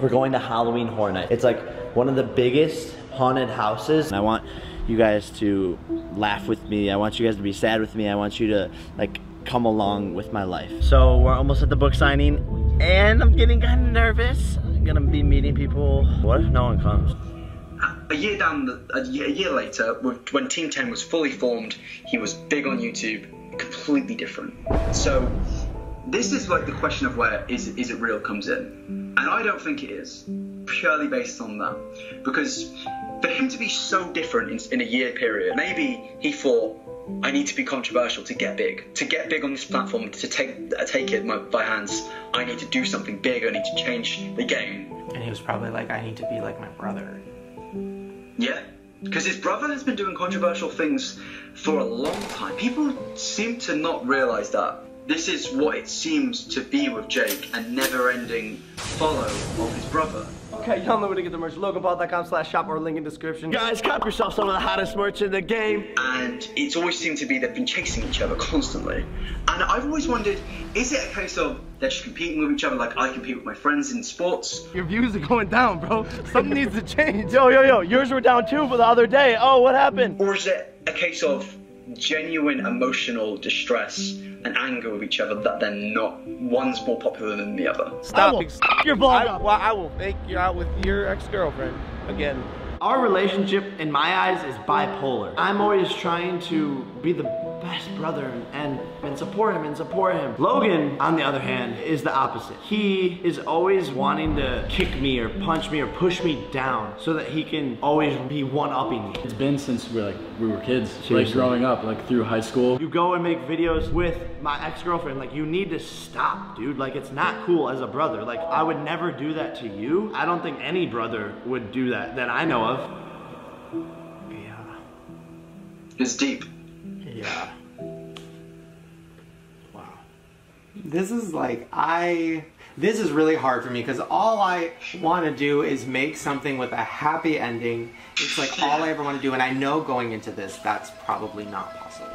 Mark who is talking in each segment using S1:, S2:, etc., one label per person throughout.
S1: We're going to Halloween Horror Night. It's like one of the biggest haunted houses. And I want you guys to laugh with me. I want you guys to be sad with me. I want you to like come along with my life. So we're almost at the book signing and I'm getting kind of nervous. I'm gonna be meeting people. What if no one comes?
S2: A year later, when Team 10 was fully formed, he was big on YouTube, completely different. So this is like the question of where is it real comes in. And I don't think it is, purely based on that. Because for him to be so different in a year period, maybe he thought, I need to be controversial to get big. To get big on this platform, to take it by hands, I need to do something big, I need to change the game.
S3: And he was probably like, I need to be like my brother.
S2: Yeah, because his brother has been doing controversial things for a long time. People seem to not realize that. This is what it seems to be with Jake, a never-ending follow of his brother.
S4: Okay, y'all know where to get the merch. LoganPaul.com/shop or link in description.
S1: Guys, cop yourself some of the hottest merch in the game.
S2: And it's always seemed to be they've been chasing each other constantly. And I've always wondered, is it a case of they're just competing with each other like I compete with my friends in sports?
S4: Your views are going down, bro. Something needs to change. Yo, yours were down too for the other day. Oh, what happened?
S2: Or is it a case of genuine emotional distress and anger with each other that they're not, one's more popular than the other?
S4: Stop your vlog.
S3: I will fake you out with your ex-girlfriend again.
S1: Our relationship, in my eyes, is bipolar. I'm always trying to be the best brother and support him. Logan, on the other hand, is the opposite. He is always wanting to kick me or punch me or push me down so that he can always be one-upping me.
S5: It's been since we were kids,
S1: Seriously.
S5: like growing up, like through high school.
S1: You go and make videos with my ex-girlfriend, like you need to stop, dude. Like it's not cool as a brother. Like I would never do that to you. I don't think any brother would do that I know of.
S3: Yeah.
S2: It's deep.
S3: Yeah. Wow. This is like, this is really hard for me because all I want to do is make something with a happy ending. It's like all I ever want to do, and I know going into this, that's probably not possible.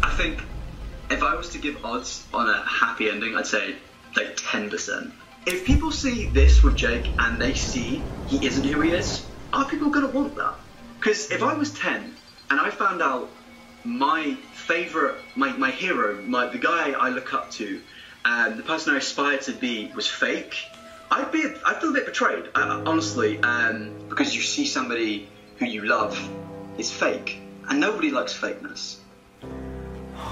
S2: I think if I was to give odds on a happy ending, I'd say like 10%. If people see this with Jake and they see he isn't who he is, are people gonna want that? Because if I was 10 and I found out my favorite, my hero, the guy I look up to, the person I aspire to be was fake, I'd feel a bit betrayed, honestly, because you see somebody who you love is fake, and nobody likes fakeness.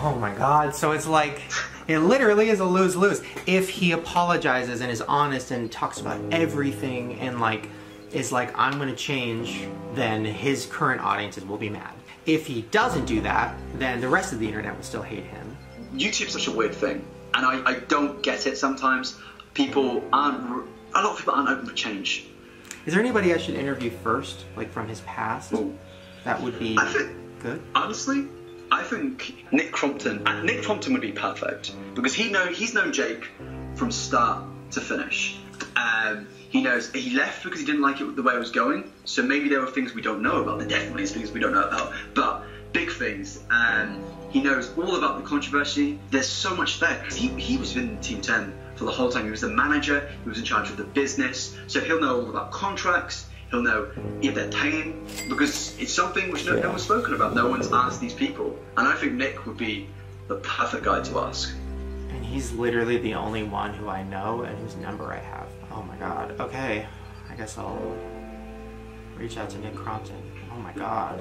S3: Oh my god, so it's like, it literally is a lose-lose. If he apologizes and is honest and talks about everything and like, is like, I'm gonna change, then his current audiences will be mad. If he doesn't do that, then the rest of the internet will still hate him.
S2: YouTube's such a weird thing, and I don't get it sometimes. A lot of people aren't open for change.
S3: Is there anybody I should interview first, like from his past?
S2: Ooh.
S3: That would be good?
S2: Honestly, I think Nick Crompton would be perfect, because he's known Jake from start to finish. He knows he left because he didn't like it the way it was going, so maybe there were things we don't know about. There definitely is things we don't know about, but big things. He knows all about the controversy. There's so much there, because he was in Team 10 for the whole time. He was the manager, he was in charge of the business, so he'll know all about contracts, he'll know if they're paying, because it's something which no one's spoken about, no one's asked these people. And I think Nick would be the perfect guy to ask.
S3: And he's literally the only one who I know and whose number I have. Oh my god. Okay, I guess I'll reach out to Nick Crompton. Oh my god.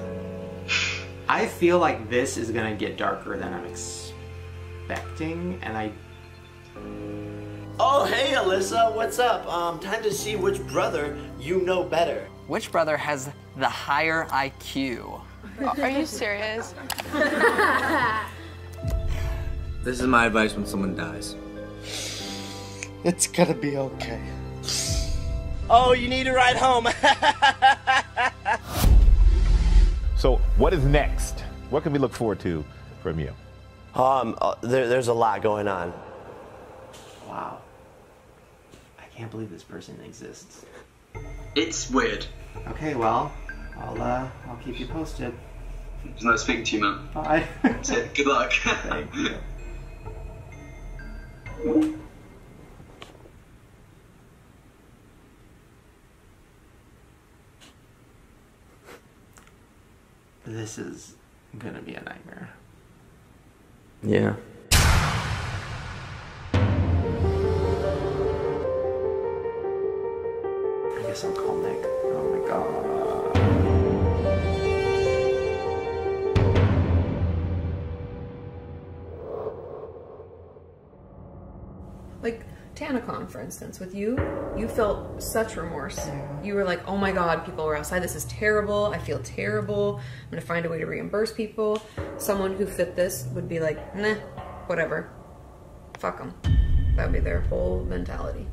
S3: I feel like this is gonna get darker than I'm expecting, and
S1: Oh, hey, Alyssa, what's up? Time to see which brother you know better.
S6: Which brother has the higher IQ?
S7: Are you serious?
S8: This is my advice when someone dies.
S4: It's gonna be okay.
S1: Oh, you need a ride home.
S9: So what is next? What can we look forward to from you?
S1: There's a lot going on.
S3: wow. I can't believe this person exists.
S2: It's weird.
S3: Okay, well, I'll keep you posted.
S2: It's nice speaking to you, man.
S3: Bye.
S2: That's it. Good luck.
S3: Thank you. This is gonna be a nightmare.
S8: Yeah.
S3: I guess I'll call Nick. Oh my god.
S10: Like TanaCon, for instance, with you felt such remorse. You were like, oh my god, people are outside, this is terrible, I feel terrible, I'm gonna find a way to reimburse people. Someone who fit this would be like, nah, whatever, fuck them. That would be their whole mentality.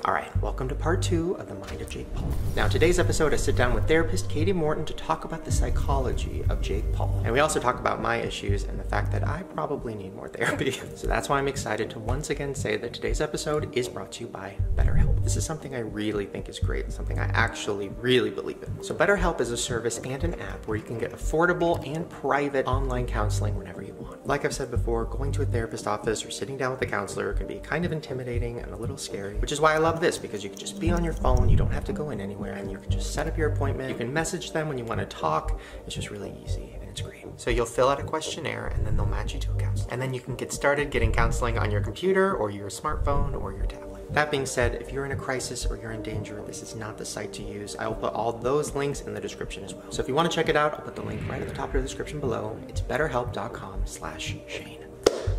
S3: Alright, welcome to part 2 of The Mind of Jake Paul. Now, today's episode, I sit down with therapist Katie Morton to talk about the psychology of Jake Paul. And we also talk about my issues and the fact that I probably need more therapy. So that's why I'm excited to once again say that today's episode is brought to you by BetterHelp. This is something I really think is great, something I actually really believe in. So BetterHelp is a service and an app where you can get affordable and private online counseling whenever you want. Like I've said before, going to a therapist office or sitting down with a counselor can be kind of intimidating and a little scary, which is why I love this, because you can just be on your phone, you don't have to go in anywhere, and you can just set up your appointment, you can message them when you want to talk. It's just really easy and it's great. So you'll fill out a questionnaire and then they'll match you to a counselor. And then you can get started getting counseling on your computer or your smartphone or your tablet. That being said, if you're in a crisis or you're in danger, this is not the site to use. I will put all those links in the description as well. So if you want to check it out, I'll put the link right at the top of the description below. It's betterhelp.com/Shane.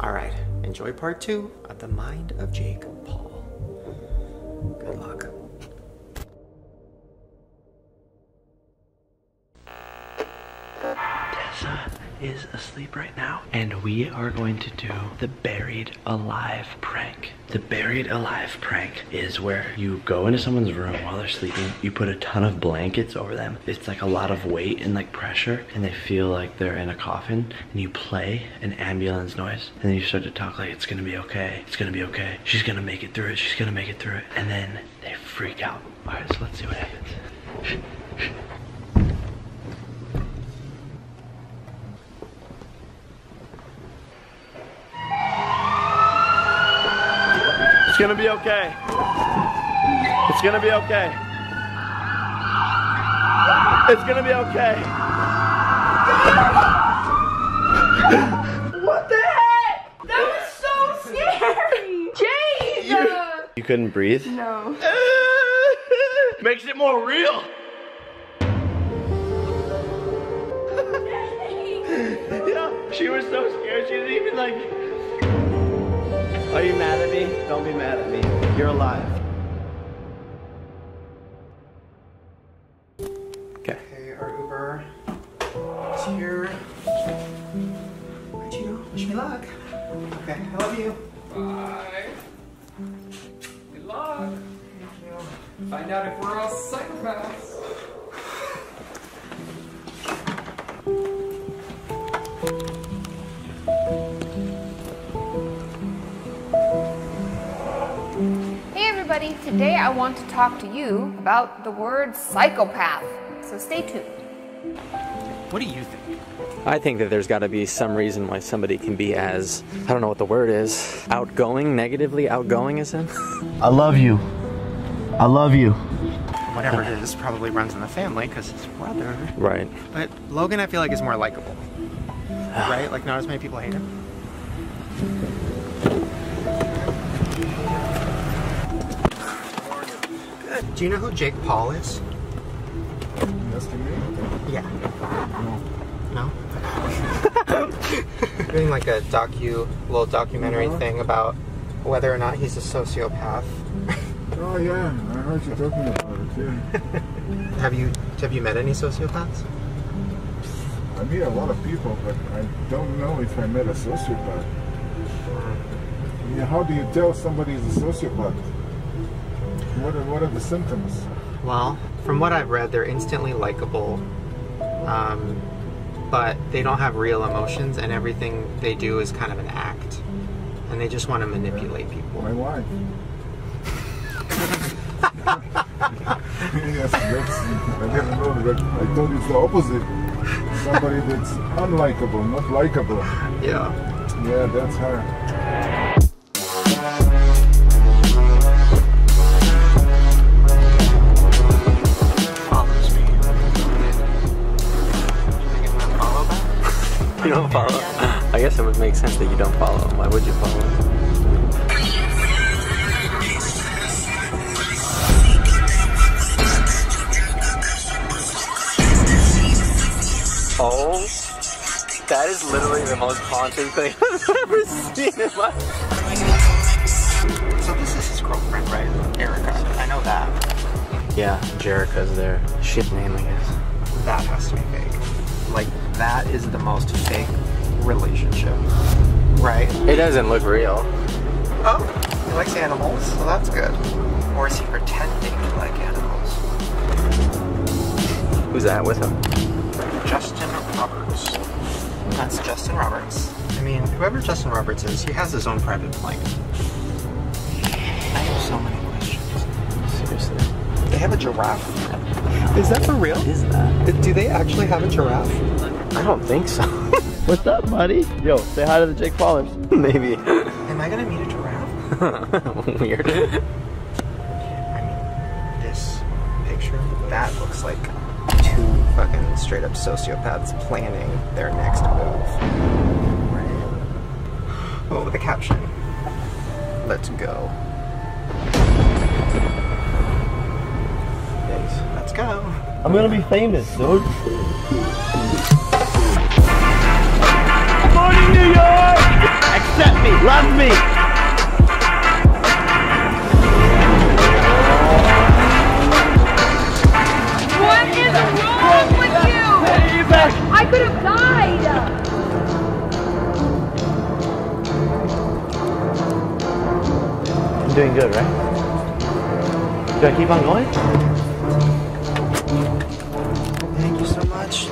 S3: All right, enjoy part 2 of The Mind of Jake Paul. Good luck.
S1: Tessa is asleep right now, and we are going to do the buried alive prank. The buried alive prank is where you go into someone's room while they're sleeping, you put a ton of blankets over them. It's like a lot of weight and like pressure, and they feel like they're in a coffin, and you play an ambulance noise, and then you start to talk like, it's gonna be okay, it's gonna be okay, she's gonna make it through it, she's gonna make it through it, and then they freak out. All right, so let's see what happens.
S4: It's gonna be okay. It's gonna be okay. It's gonna be okay.
S7: What the heck? That was so scary! Jake!
S1: You couldn't breathe?
S7: No.
S4: Makes it more real.
S1: Yeah, she was so scared, she didn't even like... Are you mad at me? Don't be mad at me. You're alive. Okay.
S3: Okay, our Uber is here. Bye, Gino. Wish me luck. Okay, I love you.
S11: Bye. Good luck. Thank you. Find out if we're all psychopaths.
S7: Today I want to talk to you about the word psychopath, so stay tuned.
S3: What do you think?
S8: I think that there's got to be some reason why somebody can be as, I don't know what the word is, outgoing, negatively outgoing as him.
S1: I love you. I love you.
S3: Whatever it is probably runs in the family because his brother.
S8: Right.
S3: But Logan, I feel like, is more likable. Right? Like, not as many people hate him. Do you know who Jake Paul is?
S12: Yes, to me?
S3: Yeah. No? Doing like a little documentary thing about whether or not he's a sociopath.
S12: Oh yeah, I heard you talking about it, yeah.
S3: Have you met any sociopaths?
S12: I meet a lot of people, but I don't know if I met a sociopath. Yeah, how do you tell somebody is a sociopath? What are the symptoms?
S3: Well, from what I've read, they're instantly likable, but they don't have real emotions, and everything they do is kind of an act, and they just want to manipulate people.
S12: My wife. Yes, I didn't know that. I thought it's the opposite. Somebody that's unlikable, not likable.
S3: Yeah.
S12: Yeah, that's her.
S3: follow.
S8: You don't follow? I guess it would make sense that you don't follow him. Why would you follow him? Oh, that is literally the most haunting thing I've ever seen in my life.
S3: So this is his girlfriend, right? Erica. I know that.
S8: Yeah, Jerica's their ship name, I guess.
S3: That has to be fake. Like, that is the most fake relationship, right?
S8: It doesn't look real.
S3: Oh, he likes animals, so that's good. Or is he pretending to like animals?
S8: Who's that with him?
S3: Justin Roberts. That's Justin Roberts. I mean, whoever Justin Roberts is, he has his own private plane. I have so many questions.
S8: Seriously.
S3: They have a giraffe? Is that for real?
S8: What is that?
S3: Do they actually have a giraffe?
S8: I don't think so.
S4: What's up, buddy? Yo, say hi to the Jake Paulers.
S8: Maybe.
S3: Am I gonna meet a giraffe?
S8: Weird.
S3: I mean, this picture, that looks like two fucking straight up sociopaths planning their next move. Right. Oh, the caption. Let's go. Let's go.
S4: I'm gonna be famous, dude. Morning, New York! Accept me, love me!
S7: What is wrong with you? I could have died.
S4: I'm doing good, right? Do I keep on going?
S3: Thank you so much.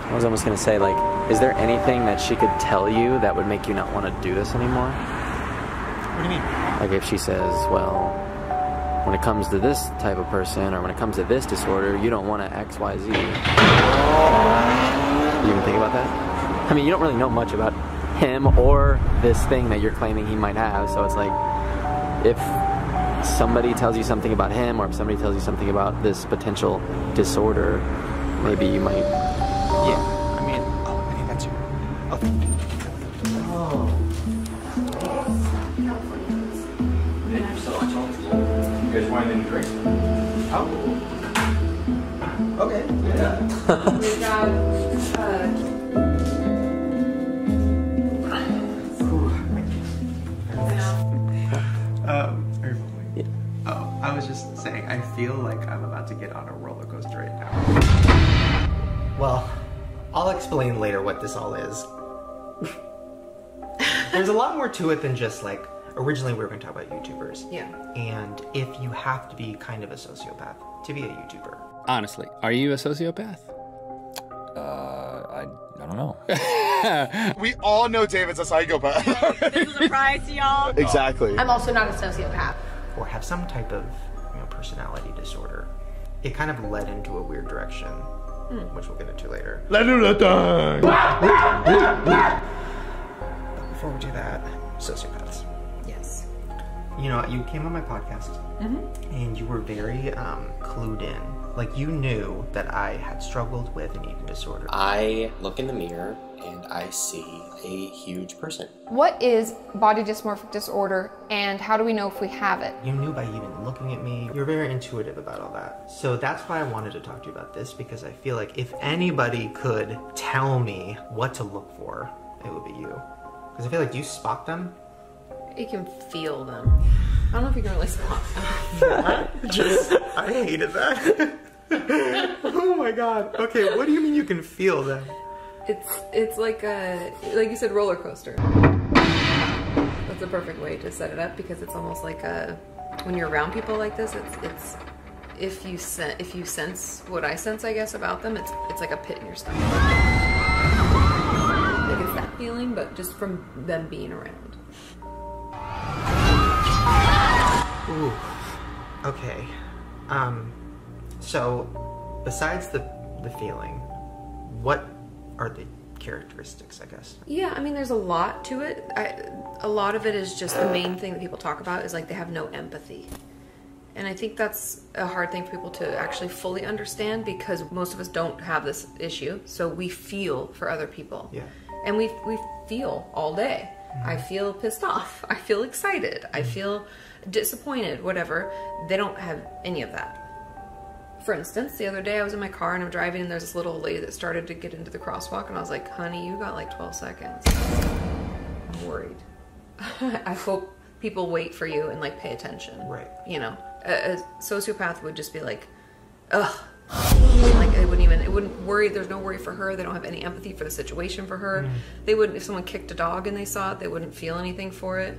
S8: I was almost gonna say, like, is there anything that she could tell you that would make you not want to do this anymore?
S3: What do you mean?
S8: Like if she says, well, when it comes to this type of person, or when it comes to this disorder, you don't want to X, Y, Z. You even think about that? I mean, you don't really know much about him or this thing that you're claiming he might have, so it's like, if somebody tells you something about him, or if somebody tells you something about this potential disorder, maybe you might...
S3: Yeah, I mean, oh, I think that's your... Oh.
S5: You guys want anything to drink?
S3: Oh. Okay.
S10: Yeah. We got,
S3: Oh, I was just saying, I feel like I'm about to get on a roller coaster right now. Well, I'll explain later what this all is. There's a lot more to it than just like, originally we were going to talk about YouTubers.
S10: Yeah.
S3: And if you have to be kind of a sociopath to be a YouTuber.
S11: Honestly, are you a sociopath?
S5: I don't know.
S13: We all know David's a psychopath.
S14: This is a surprise to y'all.
S13: Exactly.
S14: I'm also not a sociopath.
S3: Or have some type of, personality disorder. It kind of led into a weird direction, which we'll get into later.
S4: Let's do the thing!
S3: Before we do that, sociopaths.
S10: yes.
S3: You came on my podcast, and you were very clued in. Like, you knew that I had struggled with an eating disorder.
S15: I look in the mirror and I see a huge person.
S7: What is body dysmorphic disorder, and how do we know if we have it?
S3: You knew by even looking at me. You're very intuitive about all that. So that's why I wanted to talk to you about this, because I feel like if anybody could tell me what to look for, it would be you. Because I feel like, do you spot them?
S10: You can feel them. I don't know if you can really spot them.
S3: I hated that. Oh my god. Okay, what do you mean you can feel them?
S10: It's like you said, roller coaster. That's a perfect way to set it up, because it's almost like when you're around people like this, it's if you sense what I sense, I guess, about them, it's like a pit in your stomach. Like it's that feeling, but just from them being around.
S3: Ooh. Okay. So besides the feeling, what are the characteristics, I guess.
S10: Yeah, I mean, there's a lot to it. A lot of it is just the main thing that people talk about is like they have no empathy. And I think that's a hard thing for people to actually fully understand because most of us don't have this issue. So we feel for other people.
S3: Yeah.
S10: And we feel all day. I feel pissed off. I feel excited. I feel disappointed, whatever. They don't have any of that. For instance, the other day I was in my car and I'm driving and there's this little old lady that started to get into the crosswalk and I was like, honey, you got like 12 seconds. I'm worried. I hope people wait for you and like pay attention.
S3: Right.
S10: You know, a sociopath would just be like, ugh. Like it wouldn't worry. There's no worry for her. They don't have any empathy for the situation for her. They wouldn't, if someone kicked a dog and they saw it, they wouldn't feel anything for it.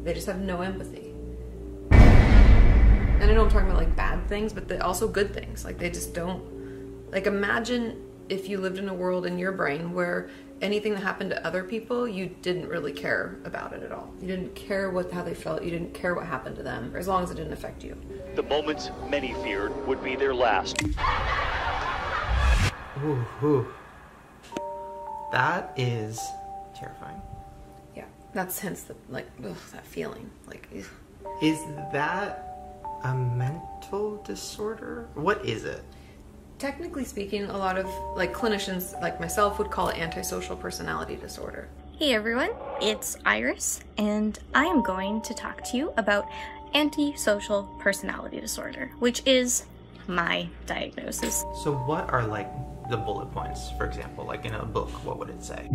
S10: They just have no empathy. And I know I'm talking about like bad things, but also good things. Like they just don't, like imagine if you lived in a world in your brain where anything that happened to other people, you didn't really care about it at all. You didn't care how they felt. You didn't care what happened to them, as long as it didn't affect you.
S16: The moments many feared would be their last.
S3: Ooh. That is terrifying.
S10: Yeah, that's hence the, like, ugh, that feeling. Like, ugh.
S3: Is that a mental disorder? What is it?
S10: Technically speaking, a lot of like clinicians like myself would call it antisocial personality disorder.
S17: Hey everyone, it's Iris, and I am going to talk to you about antisocial personality disorder, which is my diagnosis.
S3: So what are like the bullet points, for example, like in a book, what would it say?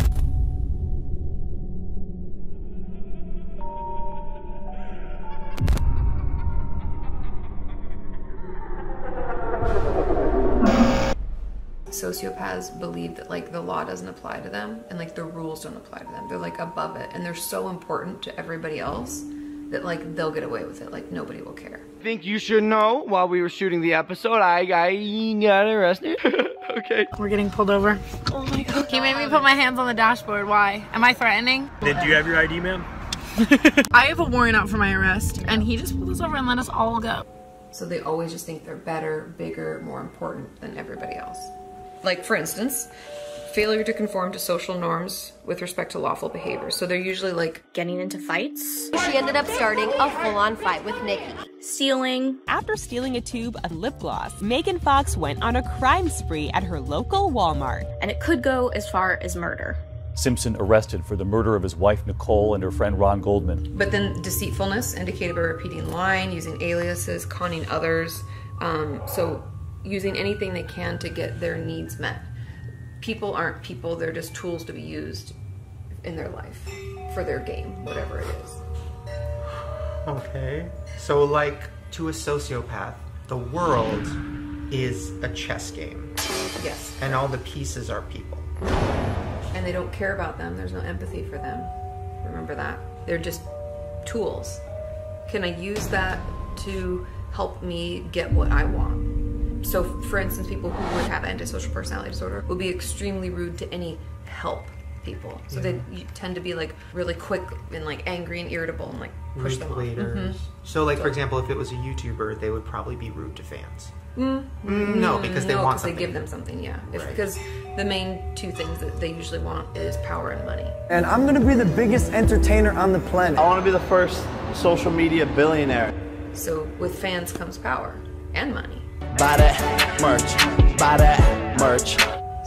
S10: Sociopaths believe that like the law doesn't apply to them and like the rules don't apply to them. They're like above it and they're so important to everybody else that like they'll get away with it. Like nobody will care.
S4: I think you should know while we were shooting the episode, I got arrested. Okay.
S14: We're getting pulled over. Oh my god. He made me put my hands on the dashboard. Why? Am I threatening?
S4: Then do you have your ID, ma'am?
S14: I have a warrant out for my arrest and he just pulled us over and let us all go.
S10: So they always just think they're better, bigger, more important than everybody else. Like, for instance, failure to conform to social norms with respect to lawful behavior. So they're usually like
S17: getting into fights.
S18: She ended up starting a full-on fight with Nikki.
S17: Stealing.
S19: After stealing a tube of lip gloss, Megan Fox went on a crime spree at her local Walmart.
S17: And it could go as far as murder.
S16: Simpson arrested for the murder of his wife Nicole and her friend Ron Goldman.
S10: But then deceitfulness indicated by repeating lying, using aliases, conning others. So using anything they can to get their needs met. People aren't people, they're just tools to be used in their life for their game, whatever it is.
S3: Okay. So like to a sociopath, the world is a chess game.
S10: Yes.
S3: And all the pieces are people.
S10: And they don't care about them, there's no empathy for them. Remember that. They're just tools. Can I use that to help me get what I want? So, for instance, people who would have antisocial personality disorder will be extremely rude to any help people. So they tend to be like really quick and like angry and irritable and like push them off.
S3: So like, for example, if it was a YouTuber, they would probably be rude to fans. No, because they want something.
S10: They give them something, yeah. Because the main two things that they usually want is power and money.
S1: And I'm gonna be the biggest entertainer on the planet. I wanna be the first social media billionaire.
S10: So with fans comes power and money.
S1: Buy that merch. Buy that merch.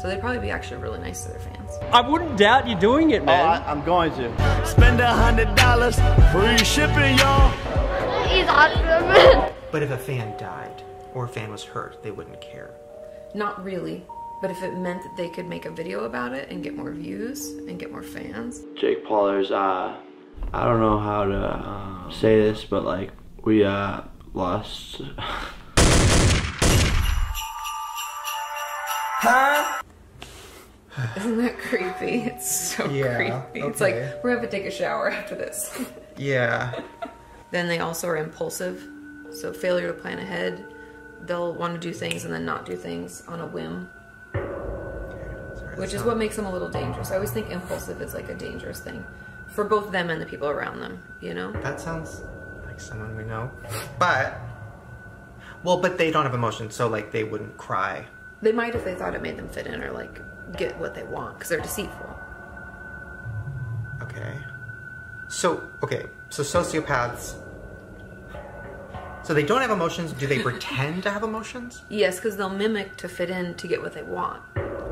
S10: So they'd probably be actually really nice to their fans.
S4: I wouldn't doubt you doing it, man.
S1: I'm going to. Spend $100, free shipping, y'all.
S18: He's awesome.
S3: But if a fan died or a fan was hurt, they wouldn't care.
S10: Not really. But if it meant that they could make a video about it and get more views and get more fans.
S1: Jake Paul, there's, I don't know how to say this, but like, we lost.
S10: Huh? Isn't that creepy? It's so creepy. It's like, we're gonna have to take a shower after this.
S3: Yeah.
S10: Then they also are impulsive. So failure to plan ahead. They'll want to do things and then not do things on a whim. Which is what makes them a little dangerous. I always think impulsive is like a dangerous thing. For both them and the people around them, you know?
S3: That sounds like someone we know. But, well, but they don't have emotions, so like they wouldn't cry.
S10: They might if they thought it made them fit in or like get what they want because they're deceitful.
S3: Okay. So sociopaths, so they don't have emotions. Do they pretend to have emotions?
S10: Yes, because they'll mimic to fit in to get what they want.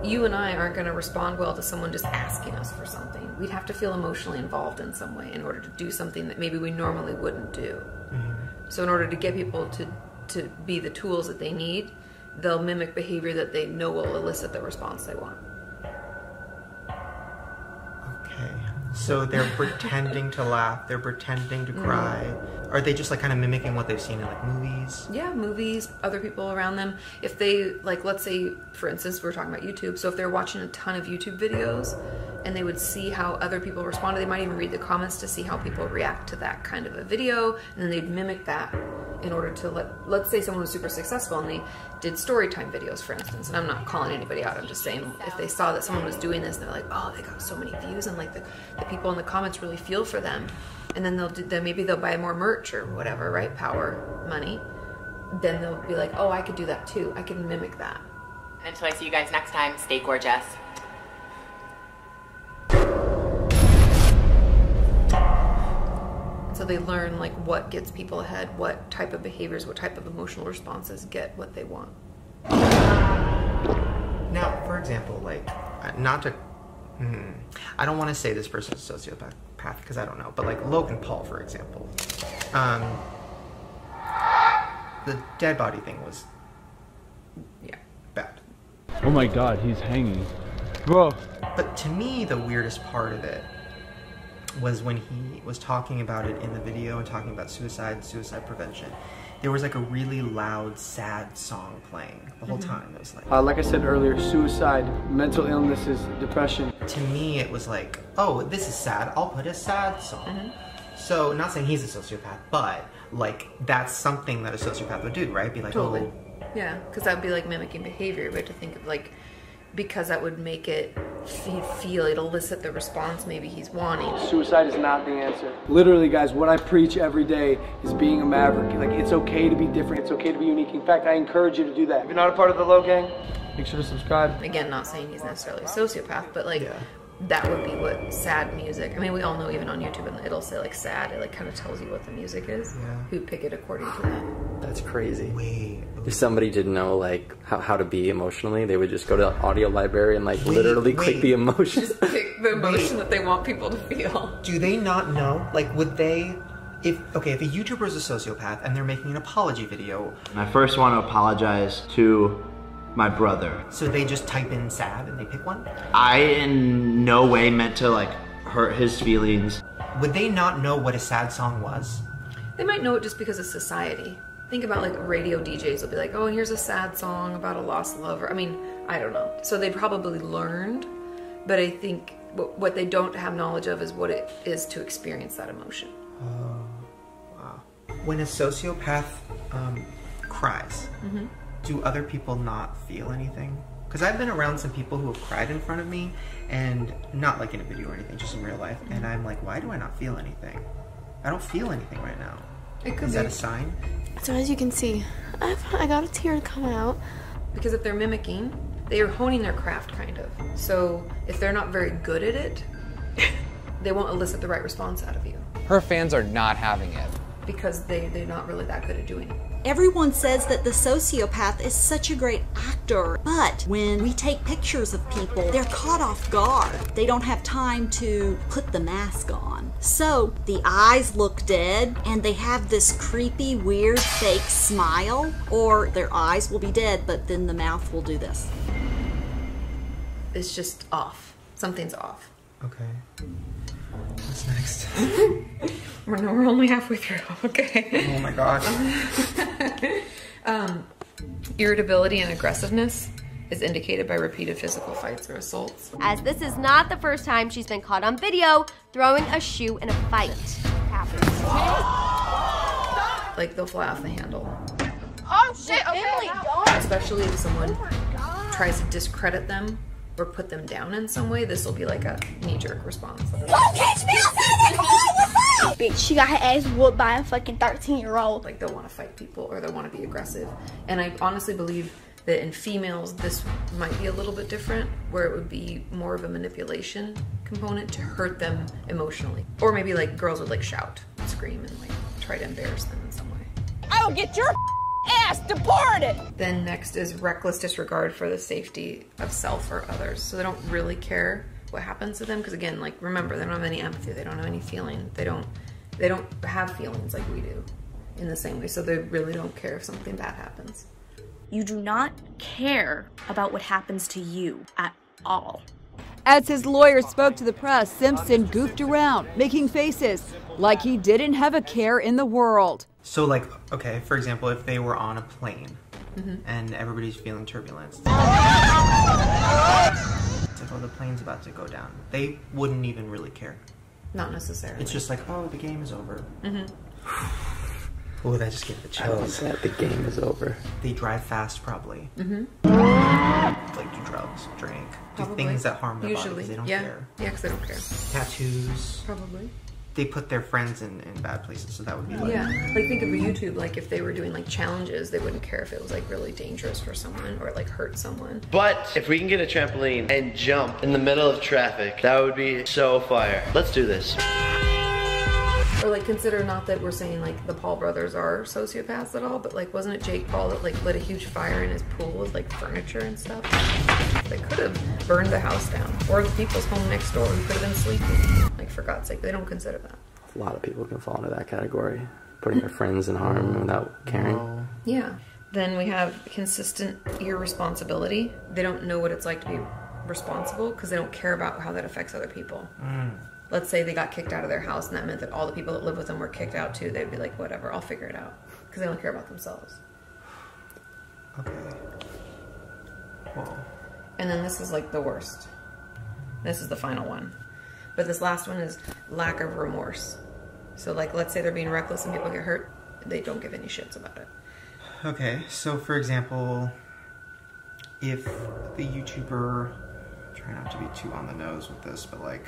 S10: You and I aren't going to respond well to someone just asking us for something. We'd have to feel emotionally involved in some way in order to do something that maybe we normally wouldn't do. So in order to get people to be the tools that they need, they'll mimic behavior that they know will elicit the response they want.
S3: Okay. So they're pretending to laugh, they're pretending to cry. Are they just like kind of mimicking what they've seen in like movies?
S10: Yeah, movies, other people around them. If they, like, let's say, for instance, we're talking about YouTube. So if they're watching a ton of YouTube videos and they would see how other people responded, they might even read the comments to see how people react to that kind of a video. And then they'd mimic that in order to let's say someone was super successful and they did story time videos, for instance. And I'm not calling anybody out. I'm just saying if they saw that someone was doing this, they're like, oh, they got so many views and like the people in the comments really feel for them. And then maybe they'll buy more merch or whatever, right? Power, money. Then they'll be like, oh, I could do that too. I can mimic that.
S20: Until I see you guys next time, stay gorgeous.
S10: So they learn like what gets people ahead, what type of behaviors, what type of emotional responses get what they want.
S3: Now, for example, like, not to, I don't want to say this person's a sociopath because I don't know, but like Logan Paul, for example, the dead body thing was, bad.
S4: Oh my God, he's hanging. Bro.
S3: But to me, the weirdest part of it was when he was talking about it in the video and talking about suicide prevention. There was like a really loud, sad song playing the whole time. It was
S21: like I said earlier, suicide, mental illnesses, depression.
S3: To me, it was like, oh, this is sad. I'll put a sad song. So, not saying he's a sociopath, but like that's something that a sociopath would do, right? Be like,
S10: Totally.
S3: oh,
S10: yeah, because that would be like mimicking behavior. We have to think of like, because that would make it feel, it elicit the response maybe he's wanting.
S21: Suicide is not the answer. Literally, guys, what I preach every day is being a maverick. Like, it's okay to be different. It's okay to be unique. In fact, I encourage you to do that. If you're not a part of the Low Gang, make sure to subscribe.
S10: Again, not saying he's necessarily a sociopath, but like, that would be what sad music, I mean, we all know even on YouTube, and it'll say like sad, it like kind of tells you what the music is. We pick it according to that.
S8: That's crazy. If somebody didn't know like how to be emotionally, they would just go to the audio library and like literally click the emotion.
S10: Just pick the emotion that they want people to feel.
S3: Do they not know? Like, would they, if a YouTuber is a sociopath and they're making an apology video.
S1: I first want to apologize to my brother.
S3: So they just type in sad and they pick one?
S1: I in no way meant to like hurt his feelings.
S3: Would they not know what a sad song was?
S10: They might know it just because of society. Think about like radio DJs will be like, oh, here's a sad song about a lost lover. I mean, I don't know. So they probably learned, but I think what they don't have knowledge of is what it is to experience that emotion.
S3: Oh, wow. When a sociopath cries, do other people not feel anything? Because I've been around some people who have cried in front of me, and not like in a video or anything, just in real life, and I'm like, why do I not feel anything? I don't feel anything right now.
S10: It could
S3: Is
S10: be.
S3: that a sign?
S14: So as you can see, I got a tear to come out.
S10: Because if they're mimicking, they are honing their craft kind of. So if they're not very good at it, they won't elicit the right response out of you.
S11: Her fans are not having it.
S10: Because they're not really that good at doing it.
S22: Everyone says that the sociopath is such a great actor, but when we take pictures of people, they're caught off guard. They don't have time to put the mask on. So the eyes look dead, and they have this creepy, weird, fake smile, or their eyes will be dead, but then the mouth will do this.
S10: It's just off. Something's off.
S3: Okay. What's next?
S10: We're only halfway through, okay?
S3: Oh my gosh.
S10: Irritability and aggressiveness is indicated by repeated physical fights or assaults.
S18: As this is not the first time she's been caught on video throwing a shoe in a fight.
S10: Like they'll fly off the handle.
S18: Oh shit, Emily, don't!
S10: Especially if someone tries to discredit them or put them down in some way, this will be like a knee-jerk response.
S14: Don't catch me outside! Bitch, she got her ass whooped by a fucking 13-year-old.
S10: Like they'll want to fight people or they'll want to be aggressive. And I honestly believe That in females, this might be a little bit different, where it would be more of a manipulation component to hurt them emotionally. Or maybe like girls would like shout, scream, and like try to embarrass them in some way.
S14: I will get your ass deported!
S10: Then next is reckless disregard for the safety of self or others. So they don't really care what happens to them, because again, like remember, they don't have any empathy, they don't have any feeling, they don't have feelings like we do in the same way, so they really don't care if something bad happens.
S17: You do not care about what happens to you at all.
S6: As his lawyer spoke to the press, Simpson goofed around, making faces like he didn't have a care in the world.
S3: So like, okay, for example, if they were on a plane and everybody's feeling turbulence. It's like, oh, the plane's about to go down. They wouldn't even really care.
S10: Not necessarily.
S3: It's just like, oh, the game is over. Oh, that just gave the chills.
S8: That the game is over.
S3: They drive fast, probably. Like do drugs, drink,
S10: Probably.
S3: do things that harm their body
S10: Usually.
S3: because they don't
S10: Yeah.
S3: care.
S10: Yeah, because they don't care.
S3: Tattoos.
S10: Probably.
S3: They put their friends in bad places, so that would be like...
S10: Yeah, like think of YouTube, like if they were doing like challenges, they wouldn't care if it was like really dangerous for someone or like hurt someone.
S1: But if we can get a trampoline and jump in the middle of traffic, that would be so fire. Let's do this.
S10: Or like consider, not that we're saying like the Paul brothers are sociopaths at all, but like wasn't it Jake Paul that like lit a huge fire in his pool with like furniture and stuff? They could have burned the house down, or the people's home next door who could have been sleeping. Like for God's sake, they don't consider that.
S8: A lot of people can fall into that category, putting their friends in harm without caring.
S10: Yeah. Then we have consistent irresponsibility. They don't know what it's like to be responsible because they don't care about how that affects other people. Let's say they got kicked out of their house and that meant that all the people that live with them were kicked out too. They'd be like, whatever, I'll figure it out. Because they don't care about themselves.
S3: Okay. Whoa.
S10: And then this is like the worst. This is the final one. But this last one is lack of remorse. So like, let's say they're being reckless and people get hurt. They don't give any shits about it.
S3: Okay, so for example, if the YouTuber, try not to be too on the nose with this, but like,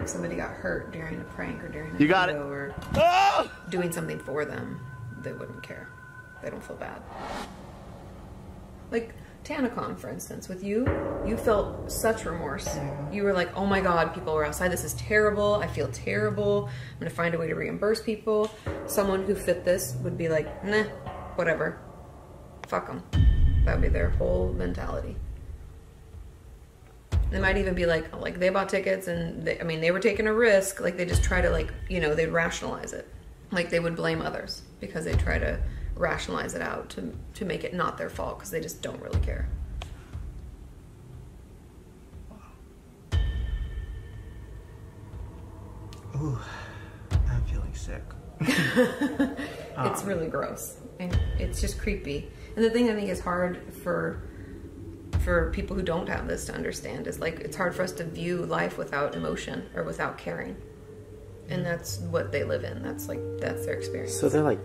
S10: if somebody got hurt during a prank or during a
S1: You got
S10: video
S1: it.
S10: or doing something for them, they wouldn't care. They don't feel bad. Like TanaCon, for instance, with you felt such remorse. You were like, oh my God, people were outside. This is terrible. I feel terrible. I'm gonna find a way to reimburse people. Someone who fit this would be like, nah, whatever. Fuck them. That would be their whole mentality. They might even be like they bought tickets and they were taking a risk. Like they just try to like, you know, they'd rationalize it. Like they would blame others because they try to rationalize it out to make it not their fault because they just don't really care.
S3: Ooh, I'm feeling sick.
S10: It's really gross. And it's just creepy. And the thing I think is hard for people who don't have this to understand is like it's hard for us to view life without emotion or without caring. And that's what they live in. That's their experience.
S8: So they're like,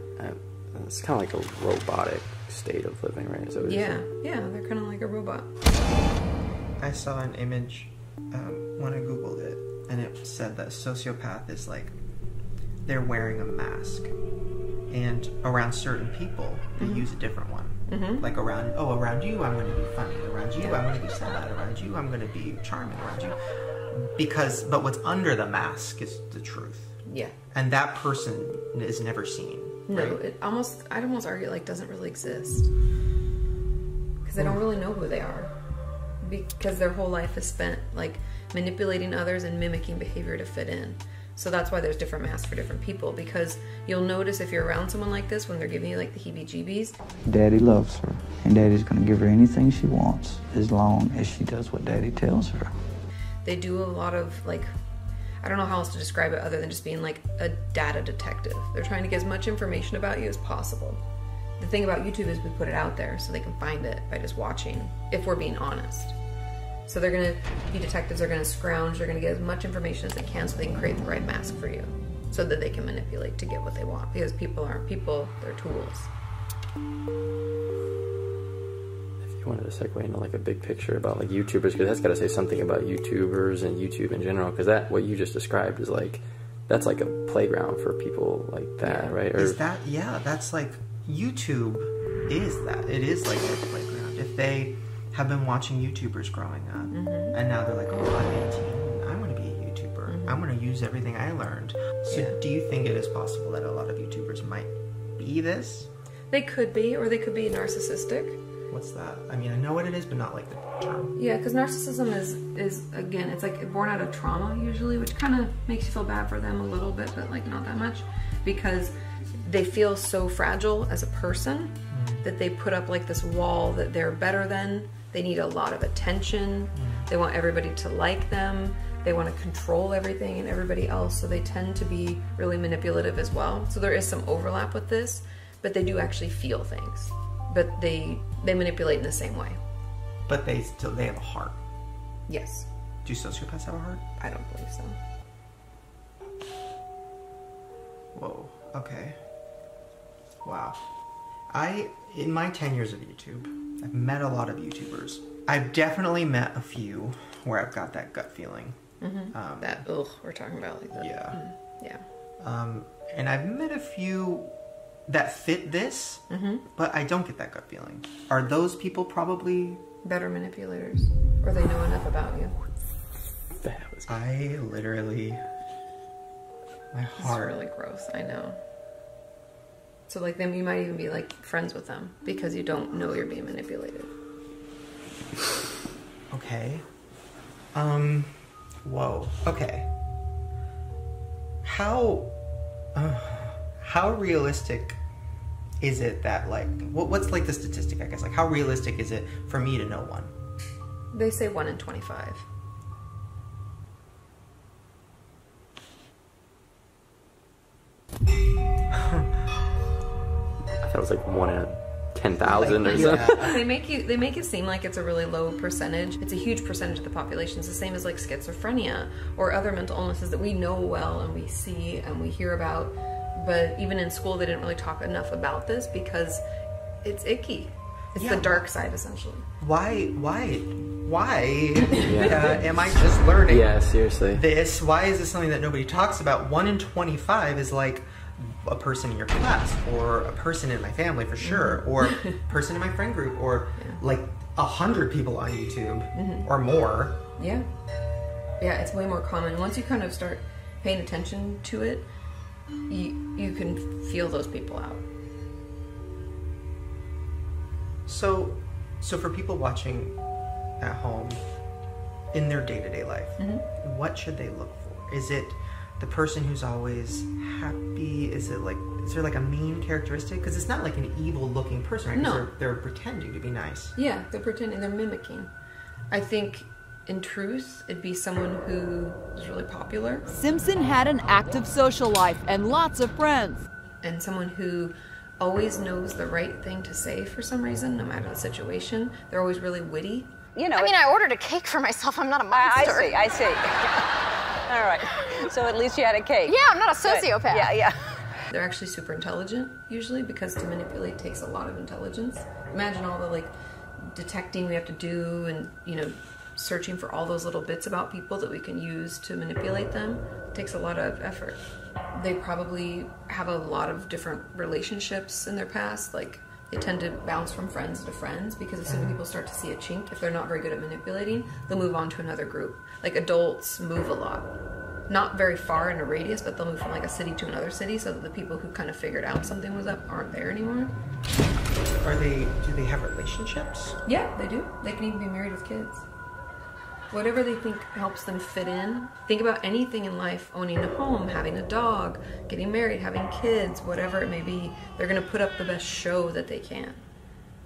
S8: it's kind of like a robotic state of living, right? So
S10: yeah, they're kind of like a robot.
S3: I saw an image when I Googled it, and it said that sociopath is like, they're wearing a mask. And around certain people, they use a different one. Like around you, I'm going to be funny. Around you, I'm going to be sad. Around you, I'm going to be charming. Around you. But what's under the mask is the truth. Yeah. And that person is never seen.
S10: No,
S3: right?
S10: I'd almost argue like doesn't really exist. Because they don't really know who they are. Because their whole life is spent like manipulating others and mimicking behavior to fit in. So that's why there's different masks for different people, because you'll notice if you're around someone like this when they're giving you like the heebie-jeebies.
S9: Daddy loves her, and Daddy's gonna give her anything she wants as long as she does what Daddy tells her.
S10: They do a lot of like, I don't know how else to describe it other than just being like a data detective. They're trying to get as much information about you as possible. The thing about YouTube is we put it out there so they can find it by just watching, if we're being honest. So they're gonna be detectives, they're gonna scrounge, they're gonna get as much information as they can so they can create the right mask for you. So that they can manipulate to get what they want. Because people aren't people, they're tools.
S8: If you wanted to segue into like a big picture about like YouTubers, because that's gotta say something about YouTubers and YouTube in general, because that, what you just described is like, that's like a playground for people like that, right? Or,
S3: Is that, yeah, that's like YouTube. is that. It is like their playground. If they have been watching YouTubers growing up, and now they're like, oh, I'm 18, and I want to be a YouTuber. I want to use everything I learned. So do you think it is possible that a lot of YouTubers might be this?
S10: They could be, or they could be narcissistic.
S3: What's that? I mean, I know what it is, but not like the term.
S10: Yeah, because narcissism is again, it's like born out of trauma usually, which kind of makes you feel bad for them a little bit, but like not that much, because they feel so fragile as a person that they put up like this wall that they're better than. They need a lot of attention. They want everybody to like them. They want to control everything and everybody else, so they tend to be really manipulative as well. So there is some overlap with this, but they do actually feel things. But they manipulate in the same way.
S3: But they have a heart.
S10: Yes.
S3: Do sociopaths have a heart?
S10: I don't believe so.
S3: Whoa. Okay. Wow. In my 10 years of YouTube, I've met a lot of YouTubers. I've definitely met a few where I've got that gut feeling.
S10: That we're talking about like that.
S3: Yeah.
S10: Yeah.
S3: And I've met a few that fit this, but I don't get that gut feeling. Are those people probably
S10: better manipulators, or they know enough about you?
S3: I literally, my heart.
S10: It's really gross. I know. So like them, you might even be like friends with them because you don't know you're being manipulated.
S3: Okay. Whoa. Okay. How realistic is it that, like, what's like the statistic, I guess? Like, how realistic is it for me to know one?
S10: They say 1 in 25.
S8: I thought it was like 1 in 10,000 or something.
S10: They make it seem like it's a really low percentage. It's a huge percentage of the population. It's the same as like schizophrenia or other mental illnesses that we know well and we see and we hear about. But even in school, they didn't really talk enough about this because it's icky. It's the dark side, essentially.
S3: Why am I just learning?
S8: Yeah, seriously.
S3: This? Why is this something that nobody talks about? 1 in 25 is like a person in your class, or a person in my family for sure, or a person in my friend group, or like 100 people on YouTube or more.
S10: Yeah, it's way more common. Once you kind of start paying attention to it, you can feel those people out.
S3: So for people watching at home in their day-to-day life, what should they look for? Is it the person who's always happy? Is there like a mean characteristic? Because it's not like an evil-looking person, right?
S10: No,
S3: they're pretending to be nice.
S10: Yeah, they're pretending. They're mimicking. I think, in truth, it'd be someone who is really popular.
S6: Simpson had an active social life and lots of friends.
S10: And someone who always knows the right thing to say for some reason, no matter the situation. They're always really witty.
S2: You know, I mean, I ordered a cake for myself. I'm not a monster.
S12: I see. All right. So at least you had a cake.
S2: Yeah, I'm not a sociopath.
S12: Good. Yeah.
S10: They're actually super intelligent, usually, because to manipulate takes a lot of intelligence. Imagine all the, like, detecting we have to do and, you know, searching for all those little bits about people that we can use to manipulate them. It takes a lot of effort. They probably have a lot of different relationships in their past. Like, they tend to bounce from friends to friends because as soon as people start to see a chink, if they're not very good at manipulating, they'll move on to another group. Like, adults move a lot. Not very far in a radius, but they'll move from like a city to another city so that the people who kind of figured out something was up aren't there anymore.
S3: Do they have relationships?
S10: Yeah, they do. They can even be married with kids. Whatever they think helps them fit in. Think about anything in life, owning a home, having a dog, getting married, having kids, whatever it may be. They're gonna put up the best show that they can.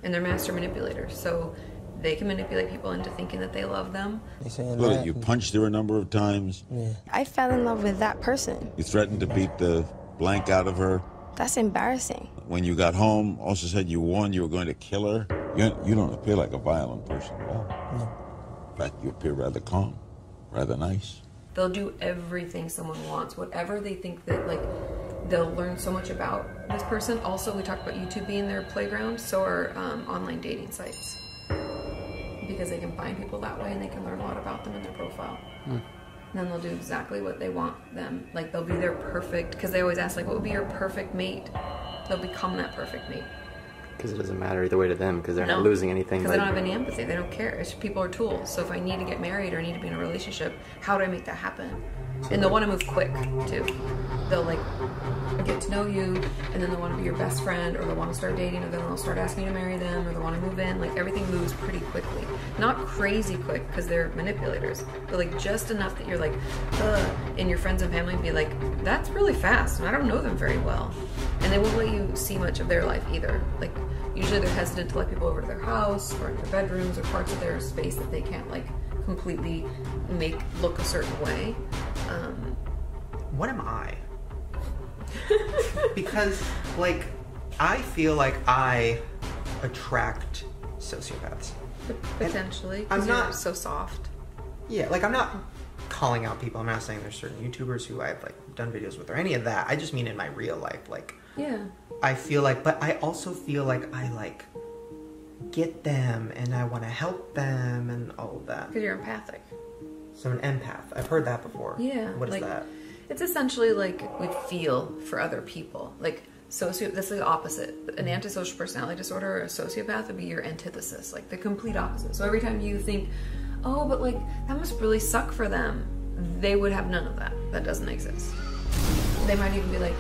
S10: And they're master manipulators, so they can manipulate people into thinking that they love them.
S23: Look, you punched her a number of times.
S24: Yeah. I fell in love with that person.
S23: You threatened to beat the blank out of her.
S24: That's embarrassing.
S23: When you got home, also said you warned you were going to kill her. You don't appear like a violent person at all.
S24: No.
S23: In fact, you appear rather calm, rather nice.
S10: They'll do everything someone wants, whatever they think that, like, they'll learn so much about this person. Also, we talked about YouTube being their playground, so are online dating sites. Because they can find people that way and they can learn a lot about them in their profile. And then they'll do exactly what they want them. Like, they'll be their perfect, because they always ask, like, what would be your perfect mate? They'll become that perfect mate.
S8: Because it doesn't matter either way to them, because they're not losing anything.
S10: Because they don't have any empathy. They don't care. People are tools. So if I need to get married or need to be in a relationship, how do I make that happen? And they'll want to move quick, too. They'll, like, get to know you, and then they'll want to be your best friend, or they'll want to start dating, or then they'll start asking you to marry them, or they want to move in. Like, everything moves pretty quickly. Not crazy quick, because they're manipulators, but, like, just enough that you're like, ugh, and your friends and family be like, that's really fast, and I don't know them very well. And they won't let you see much of their life either. Like, usually they're hesitant to let people over to their house, or in their bedrooms, or parts of their space that they can't, like, completely make look a certain way.
S3: What am I? Because, like, I feel like I attract sociopaths.
S10: Potentially, because you're so soft.
S3: Yeah, like, I'm not calling out people. I'm not saying there's certain YouTubers who I've, like, done videos with or any of that. I just mean in my real life, like,
S10: yeah.
S3: I feel like, but I also feel like I, like, get them and I want to help them and all of that.
S10: Because you're empathic.
S3: So an empath. I've heard that before.
S10: Yeah.
S3: What is
S10: like,
S3: that?
S10: It's essentially like we feel for other people. Like that's the opposite. An antisocial personality disorder or a sociopath would be your antithesis, like the complete opposite. So every time you think, oh, but like that must really suck for them, they would have none of that. That doesn't exist. They might even be like,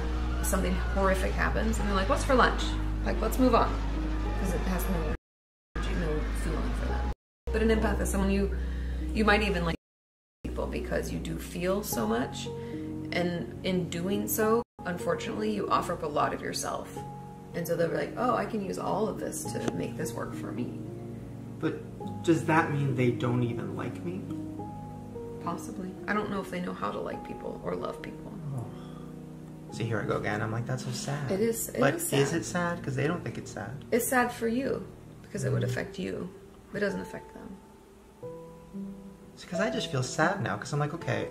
S10: something horrific happens and they're like, what's for lunch? Like, let's move on. Because it has no feeling for them. But an empath is someone you might even like people because you do feel so much. And in doing so, unfortunately, you offer up a lot of yourself. And so they'll be like, oh, I can use all of this to make this work for me.
S3: But does that mean they don't even like me?
S10: Possibly. I don't know if they know how to like people or love people.
S3: Oh. See, here I go again. I'm like, that's so sad.
S10: It is.
S3: But is it sad? Because they don't think it's sad.
S10: It's sad for you because it would affect you, but it doesn't affect them.
S3: Because I just feel sad now because I'm like, okay,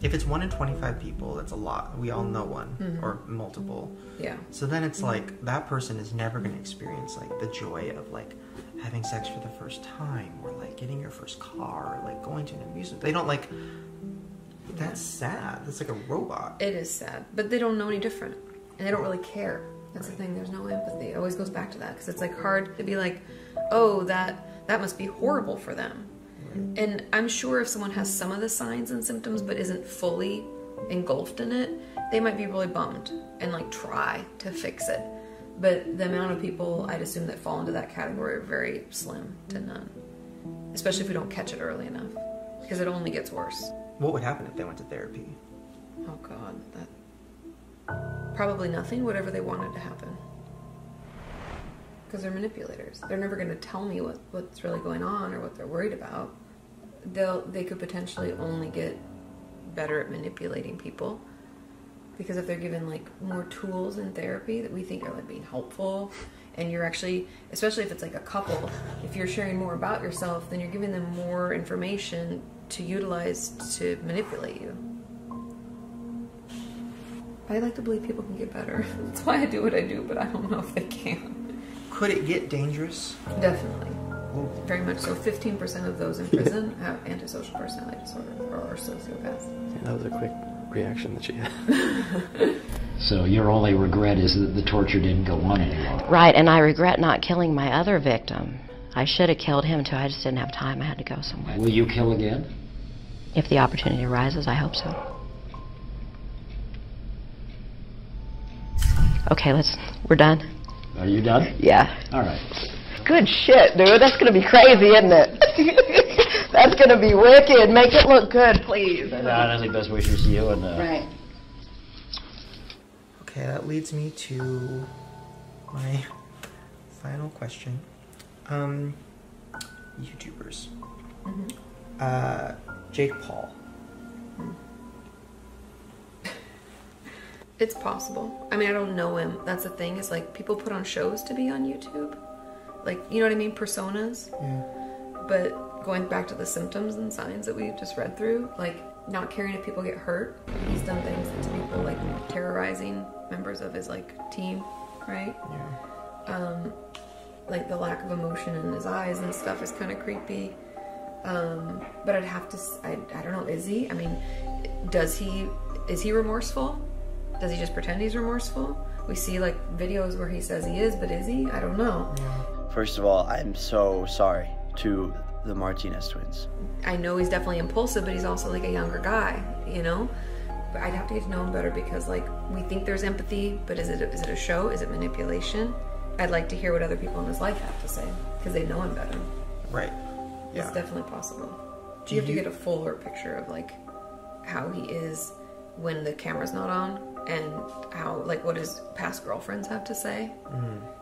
S3: if it's 1 in 25 people, that's a lot. We all know one or multiple.
S10: Yeah.
S3: So then it's like that person is never going to experience like the joy of like having sex for the first time or like getting your first car or like going to an amusement. They don't like. That's sad. That's like a robot.
S10: It is sad, but they don't know any different, and they don't really care. That's the thing. There's no empathy. It always goes back to that because it's like hard to be like, oh, that must be horrible for them. And I'm sure if someone has some of the signs and symptoms but isn't fully engulfed in it, they might be really bummed and like try to fix it. But the amount of people I'd assume that fall into that category are very slim to none, especially if we don't catch it early enough because it only gets worse.
S3: What would happen if they went to therapy?
S10: Oh God, that probably nothing, whatever they wanted to happen. Because they're manipulators. They're never going to tell me what's really going on or what they're worried about. They could potentially only get better at manipulating people. Because if they're given like more tools in therapy that we think are like being helpful, and you're actually, especially if it's like a couple, if you're sharing more about yourself, then you're giving them more information to utilize to manipulate you. I like to believe people can get better. That's why I do what I do, but I don't know if they can.
S3: Could it get dangerous?
S10: Definitely. Very much so. 15% of those in prison have antisocial personality disorder or are sociopaths.
S8: Yeah, that was a quick reaction that she had.
S5: So your only regret is that the torture didn't go on anymore.
S7: Right, and I regret not killing my other victim. I should have killed him too. I just didn't have time. I had to go somewhere.
S5: Will you kill again?
S7: If the opportunity arises, I hope so. Okay, we're done.
S5: Are you done?
S7: Yeah.
S5: All right.
S7: Good shit, dude. That's gonna be crazy, isn't it? That's gonna be wicked. Make it look good, please.
S5: Honestly, best wishes to you and.
S7: Right.
S3: Okay, that leads me to my final question. YouTubers. Jake Paul.
S10: It's possible. I mean, I don't know him. That's the thing, is like people put on shows to be on YouTube. Like, you know what I mean? Personas.
S3: Yeah.
S10: But going back to the symptoms and signs that we just read through, like not caring if people get hurt. He's done things to people, like terrorizing members of his like team, right?
S3: Yeah.
S10: Like the lack of emotion in his eyes and stuff is kind of creepy. But I'd have to, I don't know, is he? I mean, is he remorseful? Does he just pretend he's remorseful? We see like videos where he says he is, but is he? I don't know.
S1: First of all, I'm so sorry to the Martinez twins.
S10: I know he's definitely impulsive, but he's also like a younger guy, you know? But I'd have to get to know him better because like we think there's empathy, but is it a show? Is it manipulation? I'd like to hear what other people in his life have to say because they know him better.
S3: Right. Yeah.
S10: It's definitely possible. Do you have to get a fuller picture of like how he is when the camera's not on and how like what his past girlfriends have to say?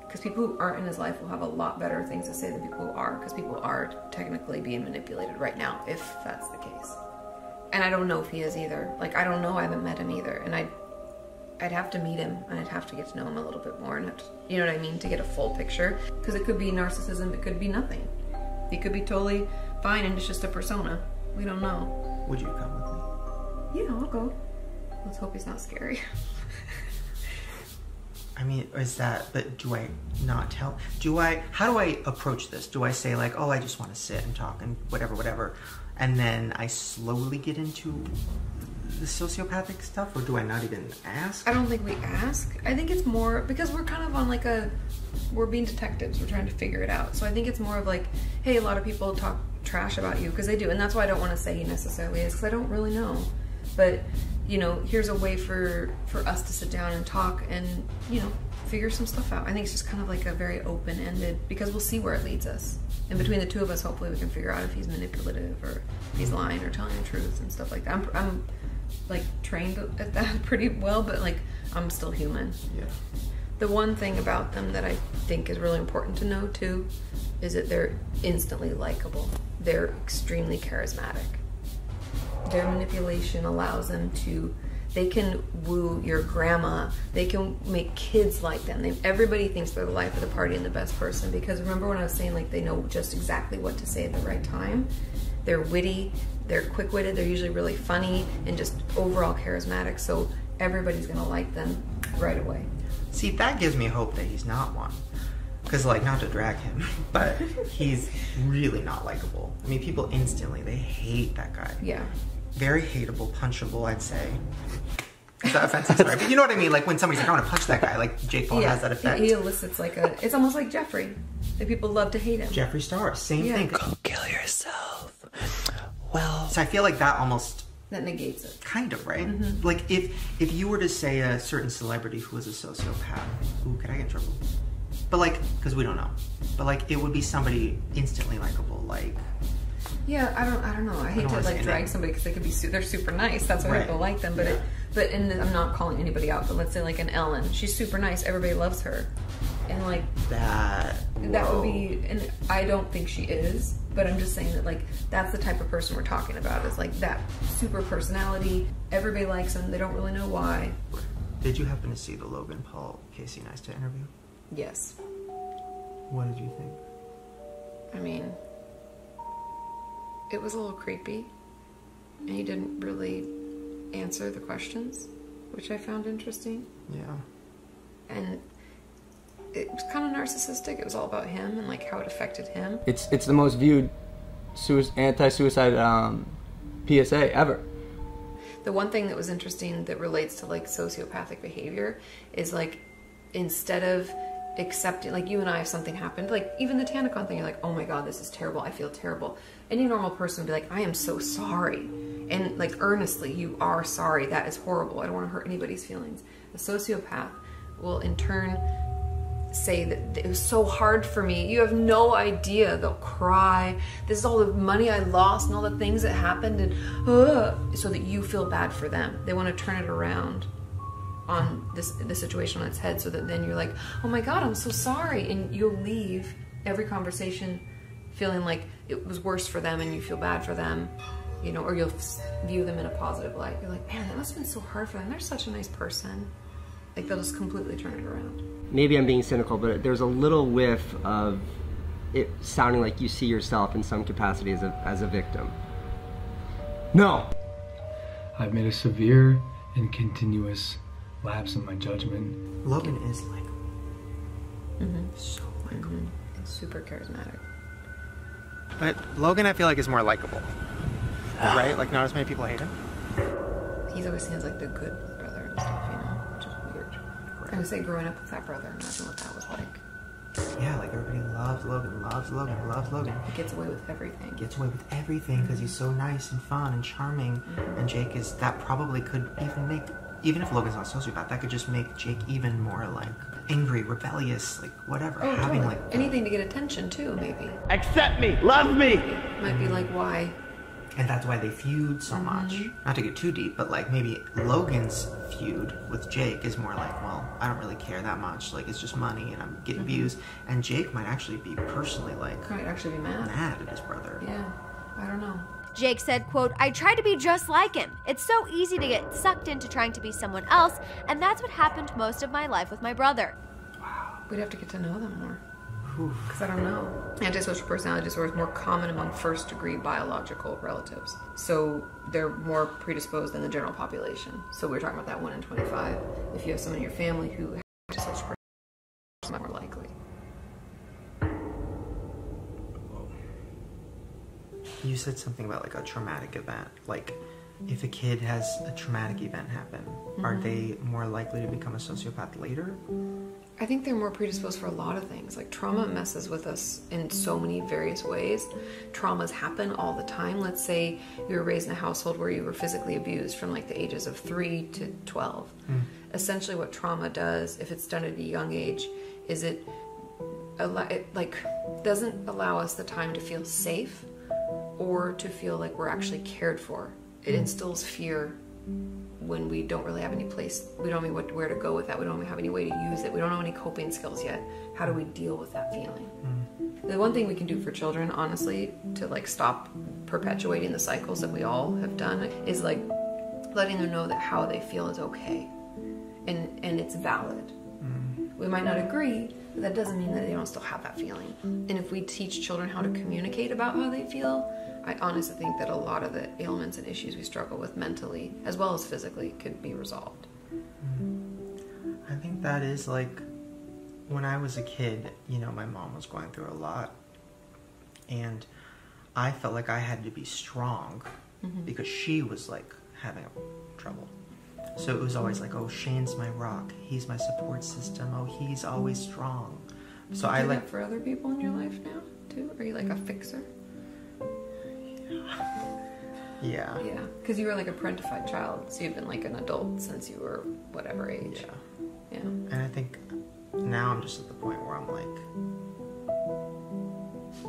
S10: Because people who aren't in his life will have a lot better things to say than people who are, because people are technically being manipulated right now, if that's the case. And I don't know if he is either. Like, I don't know, I haven't met him either. And I'd have to meet him, and I'd have to get to know him a little bit more, and have to, you know what I mean, to get a full picture. Because it could be narcissism, it could be nothing. He could be totally fine, and it's just a persona. We don't know.
S3: Would you come with me?
S10: Yeah, I'll go. Let's hope he's not scary.
S3: I mean, but do I not tell? How do I approach this? Do I say like, oh, I just want to sit and talk and whatever, and then I slowly get into the sociopathic stuff, or do I not even ask?
S10: I don't think we ask. I think it's more, because we're kind of on like we're being detectives, we're trying to figure it out. So I think it's more of like, hey, a lot of people talk trash about you, because they do, and that's why I don't want to say he necessarily is, because I don't really know. But, you know, here's a way for us to sit down and talk and, you know, figure some stuff out. I think it's just kind of like a very open-ended, because we'll see where it leads us. And between the two of us, hopefully we can figure out if he's manipulative or if he's lying or telling the truth and stuff like that. I'm like trained at that pretty well, but like I'm still human.
S3: Yeah.
S10: The one thing about them that I think is really important to know too is that they're instantly likable. They're extremely charismatic. Their manipulation allows them to, they can woo your grandma. They can make kids like them. Everybody thinks they're the life of the party and the best person, because remember when I was saying like they know just exactly what to say at the right time? They're witty, they're quick-witted, they're usually really funny, and just overall charismatic, so everybody's gonna like them right away.
S3: See, that gives me hope that he's not one. Because, like, not to drag him, but he's really not likable. I mean, people instantly, they hate that guy.
S10: Yeah.
S3: Very hateable, punchable, I'd say. Is that offensive? Sorry, but you know what I mean? Like when somebody's like, I want to punch that guy, like Jake Paul has that effect.
S10: He elicits like it's almost like Jeffree. Like people love to hate him.
S3: Jeffree Star, same thing.
S1: Go kill yourself. Well.
S3: So I feel like that almost...
S10: That negates it.
S3: Kind of, right? Mm-hmm. Like if you were to say a certain celebrity who was a sociopath, ooh, could I get in trouble? But like, because we don't know. But like, it would be somebody instantly likable, like...
S10: Yeah, I don't know. I hate to like drag somebody because they could be they're super nice. That's why people like them. But and I'm not calling anybody out. But let's say like an Ellen, she's super nice. Everybody loves her, and like that would be. And I don't think she is. But I'm just saying that like that's the type of person we're talking about. Is like that super personality. Everybody likes them. They don't really know why.
S3: Did you happen to see the Logan Paul Casey Neistat interview?
S10: Yes.
S3: What did you think?
S10: I mean, it was a little creepy, and he didn't really answer the questions, which I found interesting.
S3: Yeah.
S10: And it was kind of narcissistic. It was all about him and like how it affected him.
S21: It's the most viewed anti-suicide PSA ever.
S10: The one thing that was interesting that relates to like sociopathic behavior is like instead of accepting, like you and I, if something happened, like even the TanaCon thing, you're like, oh my god, this is terrible, I feel terrible. Any normal person would be like, I am so sorry, and like earnestly, you are sorry, that is horrible, I don't want to hurt anybody's feelings. A sociopath will in turn say that it was so hard for me, you have no idea, they'll cry, this is all the money I lost and all the things that happened, and so that you feel bad for them. They want to turn it around on the situation on its head, so that then you're like, oh my god, I'm so sorry, and you'll leave every conversation feeling like it was worse for them and you feel bad for them, you know, or you'll view them in a positive light. You're like, man, that must have been so hard for them, they're such a nice person. Like they'll just completely turn it around.
S13: Maybe I'm being cynical, but there's a little whiff of it sounding like you see yourself in some capacity as a victim. No!
S21: I've made a severe and continuous lapse in my judgment.
S3: Logan is likable. So likable.
S10: And super charismatic.
S3: But Logan, I feel like, is more likable. Right? Like, not as many people hate him.
S10: He's always seen as like the good brother and stuff, you know? I would say growing up with that brother, imagine what that was like.
S3: Yeah, like everybody loves Logan, loves Logan, loves Logan.
S10: He gets away with everything.
S3: Gets away with everything because he's so nice and fun and charming. And Jake is, that probably could even make, even if Logan's not a sociopath, that could just make Jake even more like angry, rebellious, like whatever.
S10: Oh,
S3: having
S10: totally.
S3: like
S10: anything to get attention too, maybe.
S4: Accept me, love me.
S10: Might be like, why?
S3: And that's why they feud so much. Not to get too deep, but like maybe Logan's feud with Jake is more like, well, I don't really care that much. Like it's just money and I'm getting views. And Jake might actually be personally like,
S10: might actually be mad
S3: at his brother.
S10: Yeah, I don't know.
S18: Jake said, quote, I tried to be just like him. It's so easy to get sucked into trying to be someone else, and that's what happened most of my life with my brother.
S10: Wow. We'd have to get to know them more. Because I don't know. Antisocial personality disorder is more common among first-degree biological relatives. So they're more predisposed than the general population. So we're talking about that 1 in 25. If you have someone in your family who has antisocial personality, it's more likely.
S3: You said something about like a traumatic event. Like if a kid has a traumatic event happen, are they more likely to become a sociopath later?
S10: I think they're more predisposed for a lot of things. Like trauma messes with us in so many various ways. Traumas happen all the time. Let's say you were raised in a household where you were physically abused from like the ages of 3 to 12. Essentially what trauma does, if it's done at a young age, is it like doesn't allow us the time to feel safe or to feel like we're actually cared for. It instills fear when we don't really have any place, we don't know where to go with that, we don't have any way to use it, we don't know any coping skills yet. How do we deal with that feeling? The one thing we can do for children, honestly, to like stop perpetuating the cycles that we all have done is like letting them know that how they feel is okay and it's valid. We might not agree, but that doesn't mean that they don't still have that feeling. And if we teach children how to communicate about how they feel, I honestly think that a lot of the ailments and issues we struggle with mentally, as well as physically, could be resolved.
S3: I think that is like, when I was a kid, you know, my mom was going through a lot. And I felt like I had to be strong because she was like having trouble. So it was always like, oh, Shane's my rock. He's my support system. Oh, he's always strong. So I like
S10: that for other people in your life now too. Are you like a fixer?
S3: Yeah.
S10: Yeah, because you were like a parentified child, so you've been like an adult since you were whatever age. Yeah.
S3: And I think now I'm just at the point where I'm like,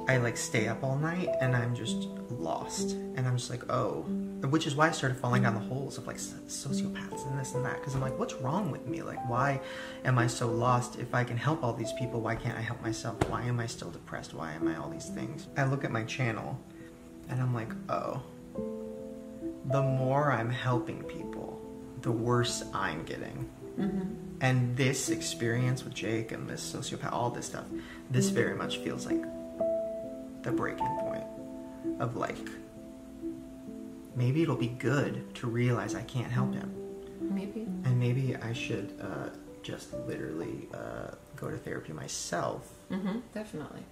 S3: I like stay up all night and I'm just lost. And I'm just like, oh, which is why I started falling down the holes of like sociopaths and this and that. Because I'm like, what's wrong with me? Like, why am I so lost? If I can help all these people, why can't I help myself? Why am I still depressed? Why am I all these things? I look at my channel and I'm like, oh, the more I'm helping people, the worse I'm getting. And this experience with Jake and this sociopath, all this stuff, this very much feels like the breaking point of like, maybe it'll be good to realize I can't help him.
S10: Maybe.
S3: And maybe I should just literally go to therapy myself.
S10: Definitely.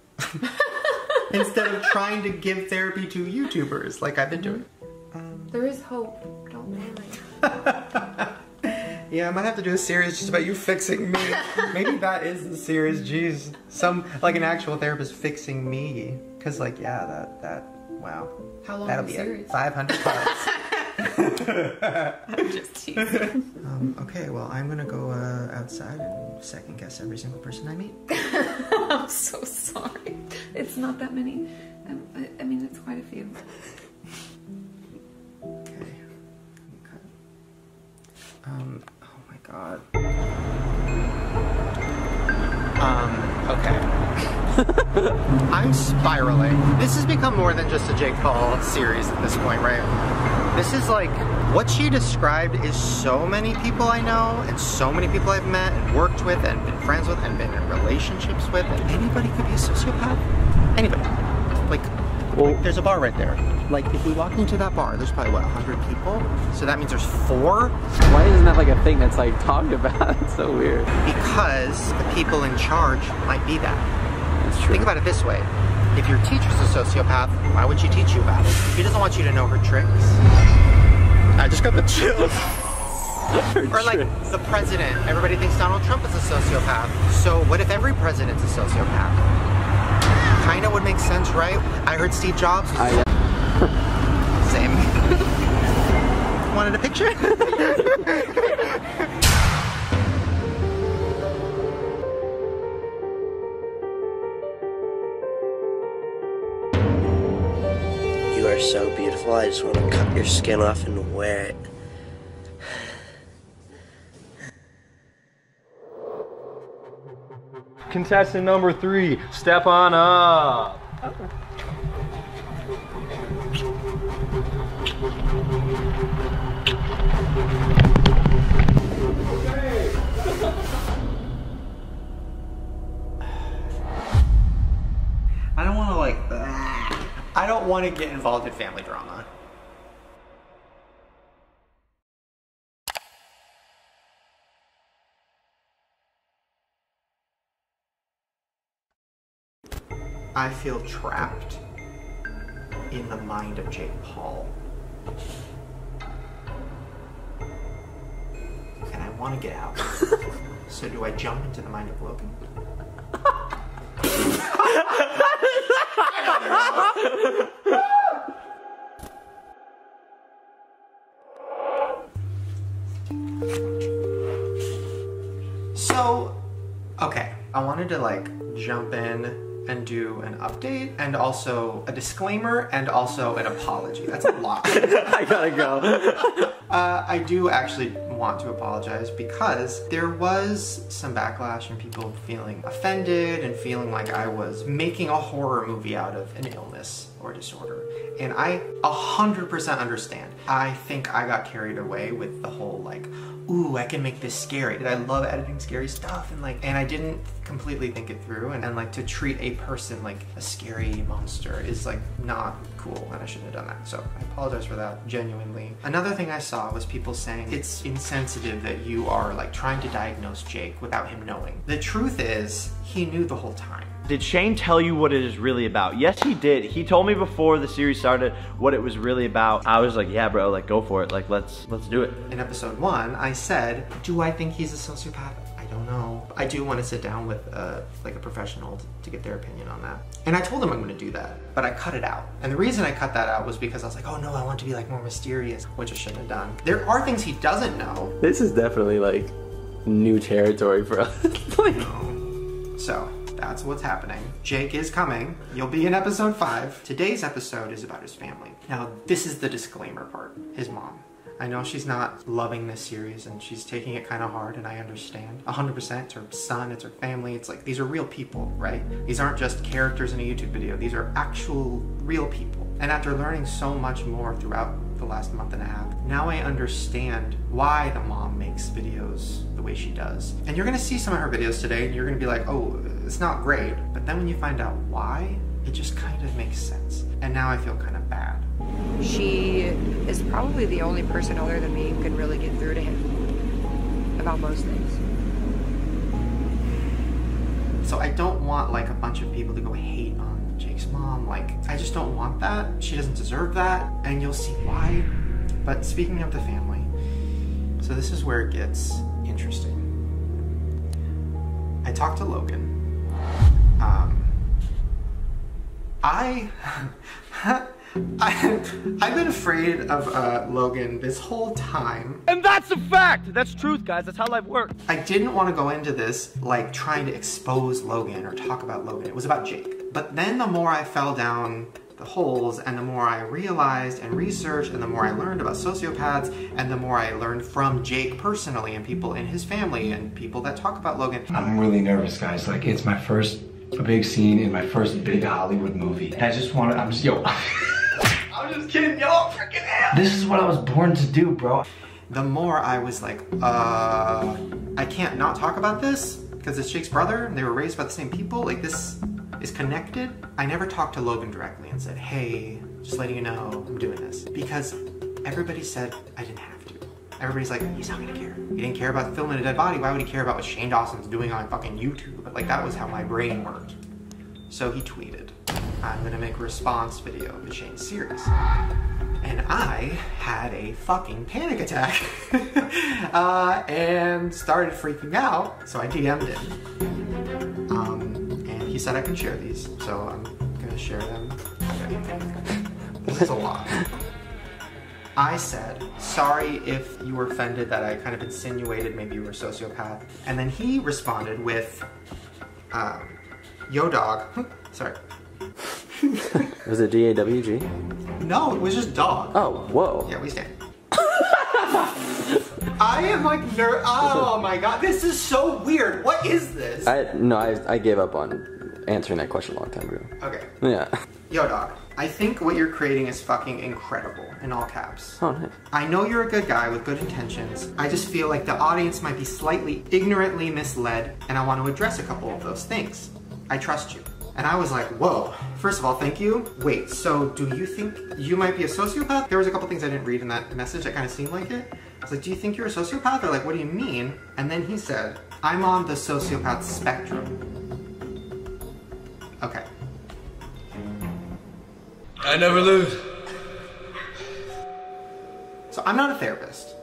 S3: Instead of trying to give therapy to YouTubers like I've been doing.
S10: There is hope. Don't worry.
S3: Yeah, I might have to do a series just about you fixing me. Maybe that is the series, jeez. Like an actual therapist fixing me. Cause like, yeah, that, wow.
S10: How long
S3: That'll
S10: is
S3: be
S10: the series?
S3: 500 bucks.
S10: I'm just teasing.
S3: Okay, well, I'm gonna go outside and second guess every single person I meet.
S10: I'm so sorry. It's not that many. I mean, it's quite a few.
S3: Okay. Oh my god. Okay. I'm spiraling. This has become more than just a Jake Paul series at this point, right? This is like, what she described is so many people I know, and so many people I've met and worked with and been friends with and been in relationships with, and anybody could be a sociopath. Anybody. Like, well, there's a bar right there. Like, if we walk into that bar, there's probably, what, 100 people? So that means there's 4?
S8: Why isn't that like a thing that's like talked about? It's so weird.
S3: Because the people in charge might be that.
S8: That's true.
S3: Think about it this way. If your teacher's a sociopath, why would she teach you about it? She doesn't want you to know her tricks. I just got the chills. Or like the president. Everybody thinks Donald Trump is a sociopath. So what if every president's a sociopath? Kinda would make sense, right? I heard Steve Jobs. Same. Wanted a picture?
S15: You are so beautiful. I just want to cut your skin off and wear it.
S4: Contestant number 3, step on up.
S3: I don't want to like, I don't want to get involved in family drama. I feel trapped in the mind of Jake Paul. And I want to get out. So do I jump into the mind of Logan? So, okay, I wanted to like jump in and do an update and also a disclaimer and also an apology. That's a lot.
S8: I gotta go.
S3: I do actually want to apologize because there was some backlash and people feeling offended and feeling like I was making a horror movie out of an illness or disorder. And I 100% understand. I think I got carried away with the whole like, ooh, I can make this scary. I love editing scary stuff and I didn't completely think it through and like to treat a person like a scary monster is like not cool and I shouldn't have done that. So I apologize for that, genuinely. Another thing I saw was people saying it's insensitive that you are like trying to diagnose Jake without him knowing. The truth is, he knew the whole time.
S1: Did Shane tell you what it is really about? Yes, he did. He told me before the series started what it was really about. I was like, yeah, bro, like go for it. Like let's do it.
S3: In episode 1, I said, do I think he's a sociopath? I don't know. I do want to sit down with like a professional to get their opinion on that. And I told him I'm going to do that, but I cut it out. And the reason I cut that out was because I was like, oh no, I want to be like more mysterious, which I shouldn't have done. There are things he doesn't know.
S8: This is definitely like new territory for us.
S3: So that's what's happening. Jake is coming. You'll be in episode 5. Today's episode is about his family. Now, this is the disclaimer part. His mom. I know she's not loving this series and she's taking it kind of hard and I understand. 100%, it's her son, it's her family, it's like, these are real people, right? These aren't just characters in a YouTube video. These are actual real people. And after learning so much more throughout the last month and a half, now I understand why the mom makes videos the way she does. And you're gonna see some of her videos today and you're gonna be like, oh, it's not great. But then when you find out why, it just kind of makes sense. And now I feel kind of bad.
S16: She is probably the only person other than me who can really get through to him about most things.
S3: So I don't want like a bunch of people to go hate on Jake's mom. Like, I just don't want that. She doesn't deserve that, and you'll see why. But speaking of the family, so this is where it gets interesting. I talked to Logan. I've been afraid of Logan this whole time.
S4: And that's a fact! That's truth, guys. That's how life works.
S3: I didn't want to go into this like trying to expose Logan or talk about Logan. It was about Jake. But then the more I fell down the holes and the more I realized and researched and the more I learned about sociopaths and the more I learned from Jake personally and people in his family and people that talk about Logan.
S19: I'm really nervous, guys. Like, it's my first big scene in my first big Hollywood movie. And I just want to, I'm just kidding, yo, I'm freaking out. This is what I was born to do, bro.
S3: The more I was like, I can't not talk about this because it's Jake's brother and they were raised by the same people. Like, this is connected. I never talked to Logan directly and said, hey, just letting you know I'm doing this. Because everybody said I didn't have to. Everybody's like, he's not gonna care. He didn't care about filming a dead body. Why would he care about what Shane Dawson's doing on fucking YouTube? But like, that was how my brain worked. So he tweeted, I'm gonna make a response video to Shane's series. And I had a fucking panic attack and started freaking out. So I DM'd him. And he said I can share these. So I'm gonna share them. Okay. This is a lot. I said, sorry if you were offended that I kind of insinuated maybe you were a sociopath. And then he responded with, yo dog. Sorry.
S8: Was it D-A-W-G?
S3: No, it was just dog.
S8: Oh, whoa.
S3: Yeah, we stand. I am like oh my god, this is so weird. What is this?
S8: I gave up on answering that question a long time ago.
S3: Okay.
S8: Yeah.
S3: Yo dog, I think what you're creating is fucking incredible, in all caps.
S8: Oh, nice.
S3: I know you're a good guy with good intentions. I just feel like the audience might be slightly ignorantly misled, and I want to address a couple of those things. I trust you. And I was like, whoa. First of all, thank you. Wait, so do you think you might be a sociopath? There was a couple things I didn't read in that message that kind of seemed like it. I was like, do you think you're a sociopath? Or like, what do you mean? And then he said, I'm on the sociopath spectrum. Okay.
S19: I never lose.
S3: So I'm not a therapist,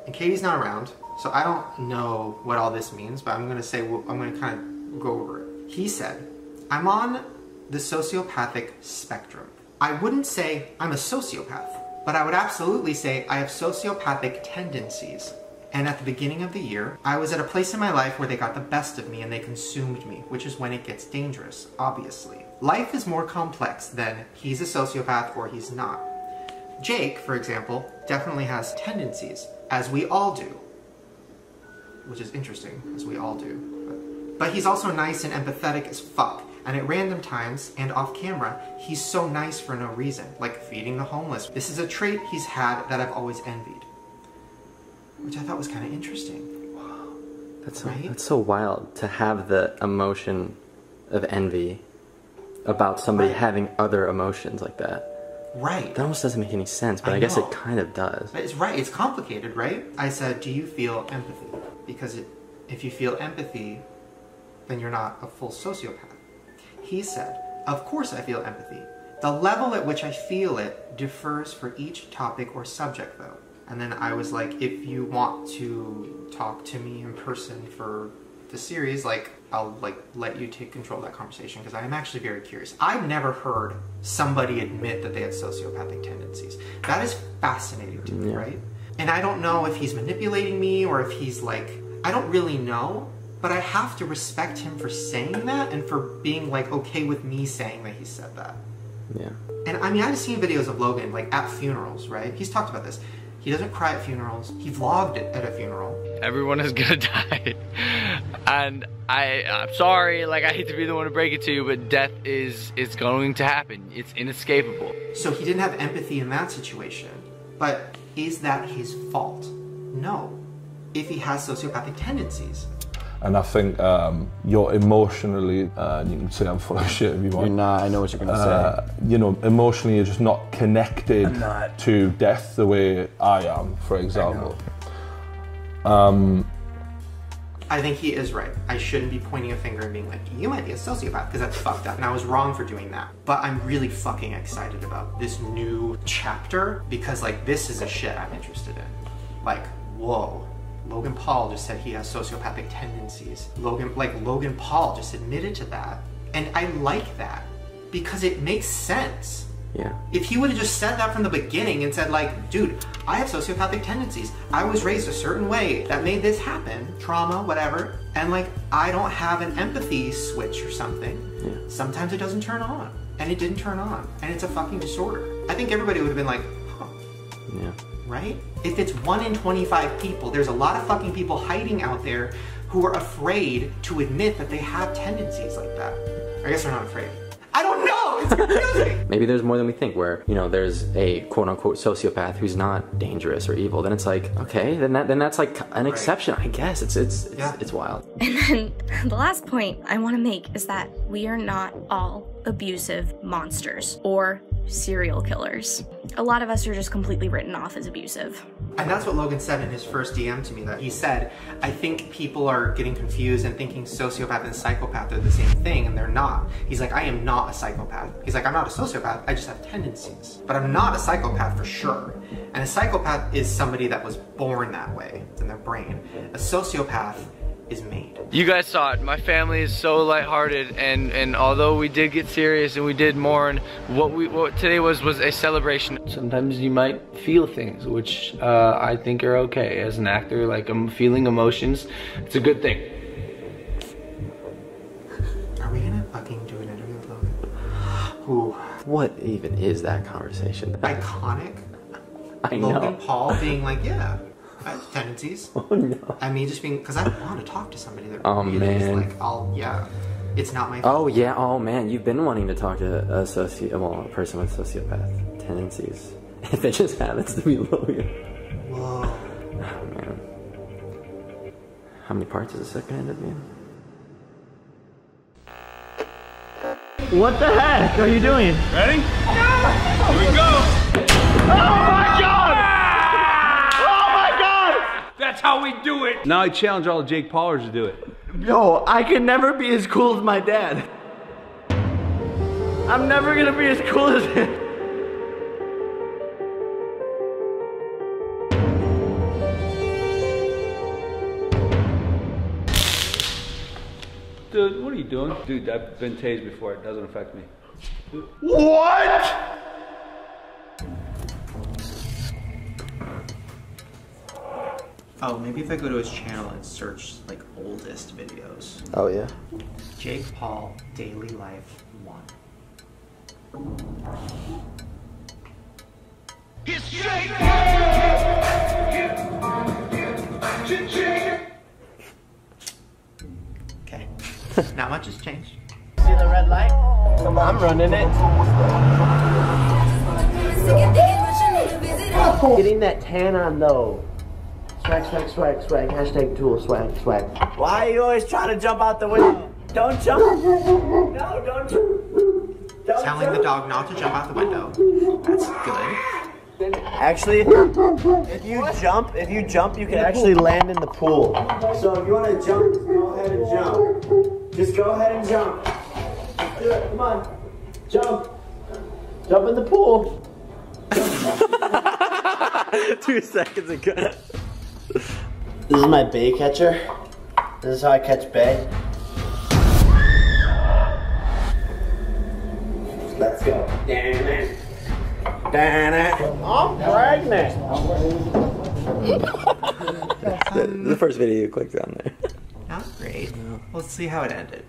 S3: and Katie's not around, so I don't know what all this means, but I'm gonna say, I'm gonna kind of go over it. He said, I'm on the sociopathic spectrum. I wouldn't say I'm a sociopath, but I would absolutely say I have sociopathic tendencies. And at the beginning of the year, I was at a place in my life where they got the best of me and they consumed me, which is when it gets dangerous, obviously. Life is more complex than he's a sociopath or he's not. Jake, for example, definitely has tendencies, as we all do. Which is interesting, as we all do. But he's also nice and empathetic as fuck. And at random times, and off camera, he's so nice for no reason, like feeding the homeless. This is a trait he's had that I've always envied. Which I thought was kind of interesting.
S8: Wow. That's
S3: right?
S8: That's so wild to have the emotion of envy about somebody having other emotions like that.
S3: Right.
S8: That almost doesn't make any sense, but I guess it kind of does.
S3: But it's right, it's complicated, right? I said, do you feel empathy? Because if you feel empathy, then you're not a full sociopath. He said, of course I feel empathy. The level at which I feel it differs for each topic or subject though. And then I was like, if you want to talk to me in person for the series, like, I'll like let you take control of that conversation because I am actually very curious. I've never heard somebody admit that they had sociopathic tendencies. That is fascinating to me, right? And I don't know if he's manipulating me or if he's like, I don't really know. But I have to respect him for saying that and for being like okay with me saying that he said that.
S8: Yeah.
S3: And I mean, I've seen videos of Logan like at funerals, right? He's talked about this. He doesn't cry at funerals. He vlogged it at a funeral.
S11: Everyone is gonna die. And I'm sorry, like I hate to be the one to break it to you, but death is going to happen. It's inescapable.
S3: So he didn't have empathy in that situation. But is that his fault? No. If he has sociopathic tendencies.
S14: And I think you're emotionally, you can say I'm full of shit if you want.
S8: You're not, I know what you're going to say.
S14: You know, emotionally you're just not connected to death the way I am, for example.
S3: I think he is right. I shouldn't be pointing a finger and being like, you might be a sociopath, because that's fucked up. And I was wrong for doing that. But I'm really fucking excited about this new chapter, because like, this is a shit I'm interested in. Like, whoa. Logan Paul just said he has sociopathic tendencies. Logan Paul just admitted to that. And I like that because it makes sense.
S8: Yeah.
S3: If he would have just said that from the beginning and said like, dude, I have sociopathic tendencies. I was raised a certain way that made this happen, trauma, whatever. And like, I don't have an empathy switch or something.
S8: Yeah.
S3: Sometimes it doesn't turn on. And it didn't turn on. And it's a fucking disorder. I think everybody would have been like, huh.
S8: Yeah.
S3: Right? If it's 1 in 25 people, there's a lot of fucking people hiding out there who are afraid to admit that they have tendencies like that. I guess they're not afraid. I don't know, it's confusing.
S8: Maybe there's more than we think where, you know, there's a quote unquote sociopath who's not dangerous or evil. Then it's like, okay, then that's like an exception, I guess. It's wild.
S17: And then the last point I want to make is that we are not all abusive monsters or serial killers. A lot of us are just completely written off as abusive.
S3: And that's what Logan said in his first DM to me, that he said, I think people are getting confused and thinking sociopath and psychopath are the same thing, and they're not. He's like, I am not a psychopath. He's like, I'm not a sociopath, I just have tendencies. But I'm not a psychopath for sure. And a psychopath is somebody that was born that way. It's in their brain. A sociopath is made.
S11: You guys saw it. My family is so lighthearted, and although we did get serious and we did mourn, what today was a celebration. Sometimes you might feel things, which I think are okay. As an actor, like I'm feeling emotions, it's a good thing.
S3: Are we gonna fucking do an interview with Logan? Ooh.
S8: What even is that conversation?
S3: Iconic.
S8: I know.
S3: Logan Paul being like, yeah, I have tendencies.
S8: Oh no.
S3: I mean, just being, because I want to talk to somebody that
S8: really
S3: is
S8: man.
S3: like, yeah, it's not my fault.
S8: Oh yeah, oh man, you've been wanting to talk to a person with sociopath tendencies. If it just happens to be Logan.
S3: Whoa.
S8: Oh man. How many parts does a second end up being?
S4: What the heck are you doing?
S6: Ready? Here we go.
S4: Oh my God! Oh my God!
S6: That's how we do it. Now I challenge all the Jake Paulers to do it.
S4: Yo, I can never be as cool as my dad. I'm never gonna be as cool as him.
S6: Dude, what are you doing? Dude, I've been tased before. It doesn't affect me.
S4: What?
S3: Oh, maybe if I go to his channel and search like oldest videos.
S8: Oh yeah.
S3: Jake Paul Daily Life 1.
S6: It's Jake
S3: Okay. Not much has changed.
S4: See the red light? I'm running it. Getting that tan on though. Swag, swag, swag, swag. Hashtag tool, swag, swag. Why are you always trying to jump out the window? Don't jump. No, don't jump.
S3: Telling the dog not to jump out the window. That's good.
S1: Actually, if you jump, you can actually land in the pool. So if you want to jump, just go ahead and jump. Just go ahead and jump. Do it, come on. Jump. Jump in the pool.
S8: 2 seconds ago.
S1: This is my bait catcher. This is how I catch bait. Let's go. Damn it. Damn it. I'm pregnant.
S8: The first video you clicked on there.
S3: Not great. Let's see how it ended.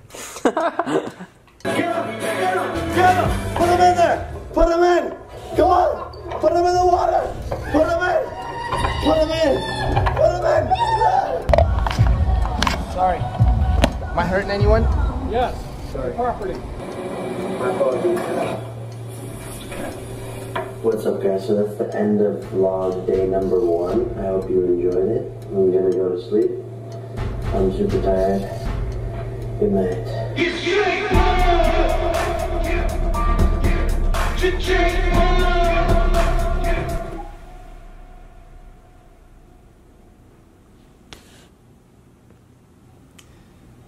S1: Get him! Put him in there! Put him in! Come on! Put him in the water! Put him in! Put him in! Put him in!
S21: Sorry. Am I hurting anyone? Yes. Sorry. Property.
S1: What's up, guys? So that's the end of vlog day number 1. I hope you enjoyed it. I'm gonna go to sleep. I'm super tired. Good night.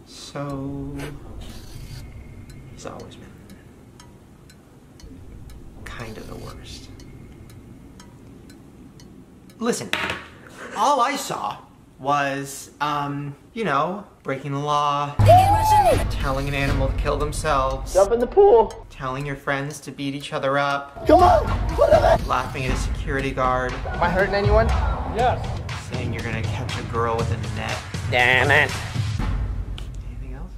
S3: So, he's always been kind of the worst. Listen, all I saw was, you know, breaking the law, telling an animal to kill themselves,
S4: jump in the pool,
S3: telling your friends to beat each other up,
S4: come on, put him in,
S3: laughing at a security guard.
S21: Am I hurting anyone? Yes.
S3: Saying you're gonna catch a girl with a net.
S1: Damn it.
S3: Anything else?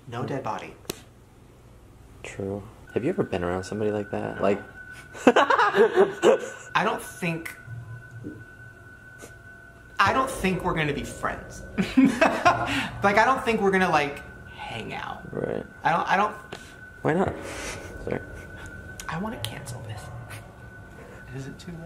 S3: No dead body.
S8: True. Have you ever been around somebody like that? Like,
S3: I don't think we're gonna be friends. Like, I don't think we're gonna like hang out.
S8: right.
S3: I don't.
S8: Why not? Sorry.
S3: I want to cancel this. Is it too late?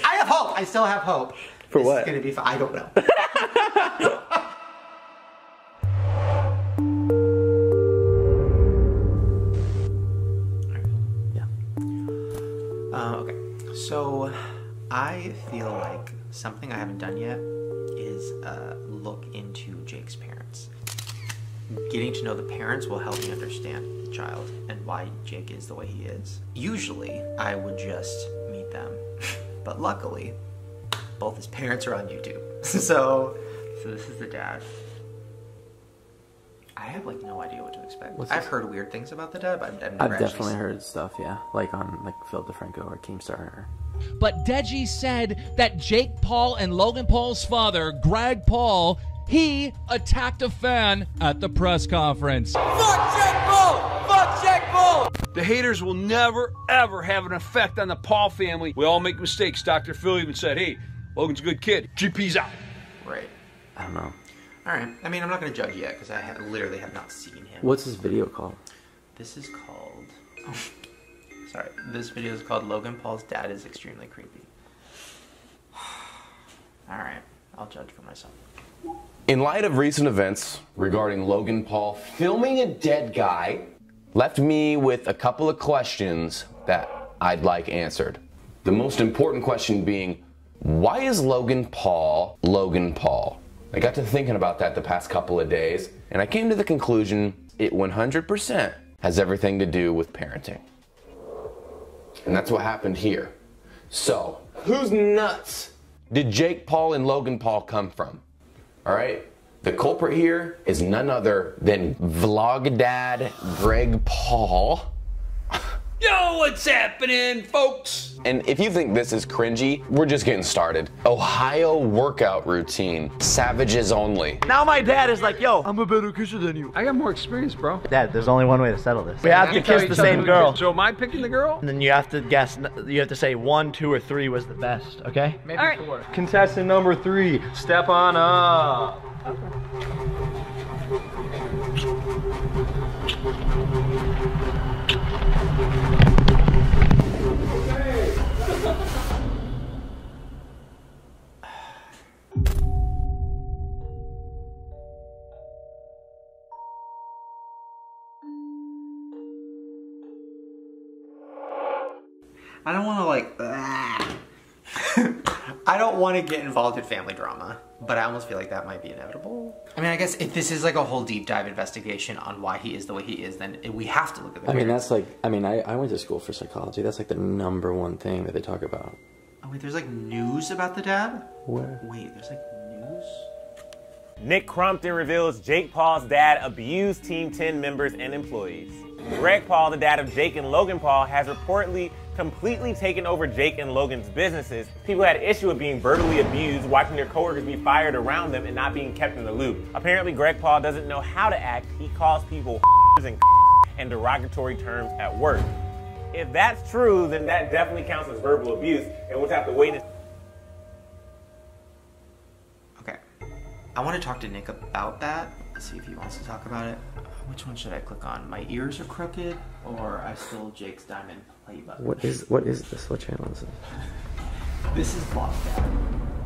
S3: I have hope. I still have hope.
S8: For
S3: this
S8: what?
S3: It's gonna be. I don't know. So, I feel like something I haven't done yet is look into Jake's parents. Getting to know the parents will help me understand the child and why Jake is the way he is. Usually, I would just meet them, but luckily, both his parents are on YouTube. So this is the dad. I have like no idea what to expect. I've heard weird things about the dad, but I've never
S8: I've definitely heard stuff, yeah. Like on like Phil DeFranco or Keemstar.
S2: But Deji said that Jake Paul and Logan Paul's father, Greg Paul, he attacked a fan at the press conference.
S6: Fuck Jake Paul! Fuck Jake Paul! The haters will never, ever have an effect on the Paul family. We all make mistakes. Dr. Phil even said, hey, Logan's a good kid. GP's out.
S3: Right.
S8: I don't know.
S3: Alright. I mean, I'm not going to judge yet because I literally have not seen him.
S8: What's this video called?
S3: This is called... Oh, sorry. This video is called Logan Paul's Dad is Extremely Creepy. Alright. I'll judge for myself.
S9: In light of recent events regarding Logan Paul filming a dead guy, left me with a couple of questions that I'd like answered. The most important question being, why is Logan Paul Logan Paul? I got to thinking about that the past couple of days, and I came to the conclusion it 100% has everything to do with parenting. And that's what happened here. So, whose nuts did Jake Paul and Logan Paul come from? All right, the culprit here is none other than Vlog Dad Greg Paul.
S6: Yo, what's happening, folks?
S9: And if you think this is cringy, we're just getting started. Ohio workout routine, savages only.
S1: Now my dad is like, yo, I'm a better kisser than you.
S6: I got more experience, bro.
S1: Dad, there's only one way to settle this. We have to kiss the same girl.
S6: So am I picking the girl?
S1: And then you have to guess, you have to say 1, 2, or 3 was the best, okay?
S6: Maybe 4.
S21: Contestant number 3, step on up.
S3: I don't want to like... I don't want to get involved in family drama, but I almost feel like that might be inevitable. I mean, I guess if this is like a whole deep dive investigation on why he is the way he is, then we have to look at the
S8: I mean, that's like, I mean, I went to school for psychology. That's like the #1 thing that they talk about.
S3: Oh wait, there's like news about the dad?
S8: Where?
S3: Wait, there's like news?
S20: Nick Crumpton reveals Jake Paul's dad abused Team 10 members and employees. Greg Paul, the dad of Jake and Logan Paul, has reportedly completely taken over Jake and Logan's businesses. People had an issue with being verbally abused, watching their coworkers be fired around them, and not being kept in the loop. Apparently, Greg Paul doesn't know how to act. He calls people and derogatory terms at work. If that's true, then that definitely counts as verbal abuse, and we'll have to wait and
S3: Okay. I want to talk to Nick about that. Let's see if he wants to talk about it. Which one should I click on? My ears are crooked, or I stole Jake's diamond play button?
S8: What is this? What channel is this?
S3: This is Vlog Dad.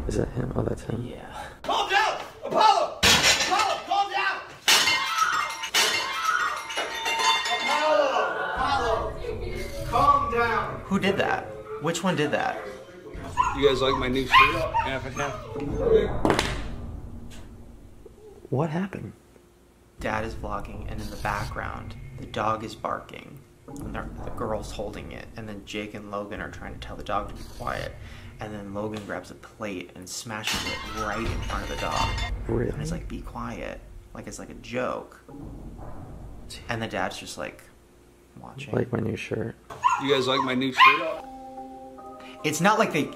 S8: Is that him? Oh, that's him.
S3: Yeah.
S6: Calm down! Apollo! Apollo, calm down!
S3: Apollo! Calm down! Who did that? Which one did that?
S6: You guys like my new shirt? Africa?
S8: What happened?
S3: Dad is vlogging, and in the background, the dog is barking, and the girl's holding it, and then Jake and Logan are trying to tell the dog to be quiet, and then Logan grabs a plate and smashes it right in front of the dog.
S8: Really?
S3: And he's like, be quiet, like it's like a joke. And the dad's just like, watching.
S8: Like my new shirt.
S6: You guys like my new shirt?
S3: It's not like they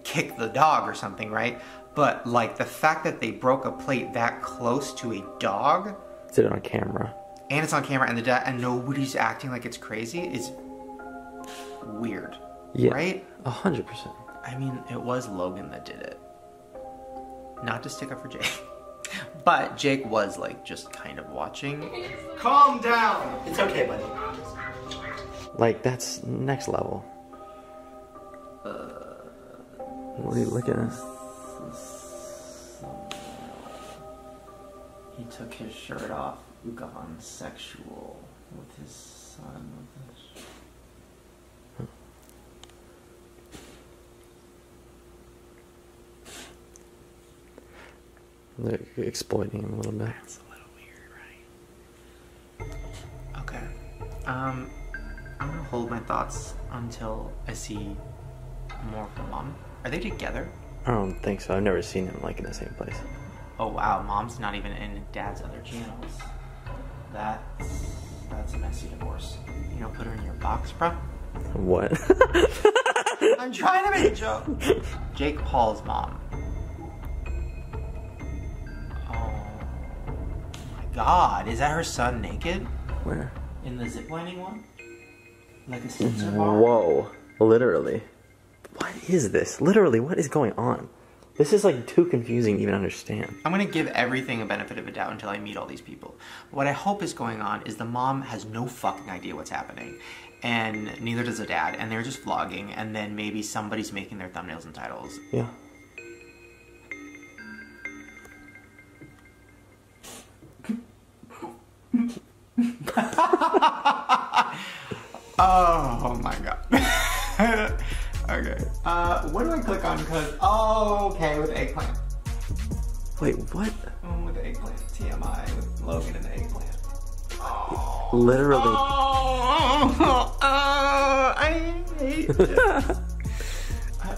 S3: kicked the dog or something, right? But like the fact that they broke a plate that close to a dog.
S8: Did it on camera.
S3: And it's on camera, and the dad, and nobody's acting like it's crazy. It's weird.
S8: Yeah.
S3: Right?
S8: 100%.
S3: I mean, it was Logan that did it. Not to stick up for Jake. But Jake was like just kind of watching. Calm down! It's okay, buddy.
S8: Like, that's next level. What are you looking at?
S3: He took his shirt off, gone sexual with his son.
S8: They're exploiting him a little bit.
S3: That's a little weird, right? Okay. I'm gonna hold my thoughts until I see more of the mom. Are they together?
S8: I don't think so. I've never seen them like in the same place.
S3: Oh wow, mom's not even in dad's other channels. That's a messy divorce. You know, put her in your box, bro.
S8: What?
S3: I'm trying to make a joke. Jake Paul's mom. Oh my god, is that her son naked?
S8: Where?
S3: In the ziplining one? Like a scissor bar?
S8: Whoa. Literally. What is this? Literally, what is going on? This is like too confusing to even understand.
S3: I'm gonna give everything a benefit of a doubt until I meet all these people. What I hope is going on is the mom has no fucking idea what's happening. And neither does the dad, and they're just vlogging, and then maybe somebody's making their thumbnails and titles.
S8: Yeah.
S3: Oh my god. Okay. What do I click on? Because, oh, okay, with eggplant.
S8: Wait, what?
S3: With the eggplant. TMI with Logan and the eggplant. Oh.
S8: Literally.
S3: Oh, I hate it.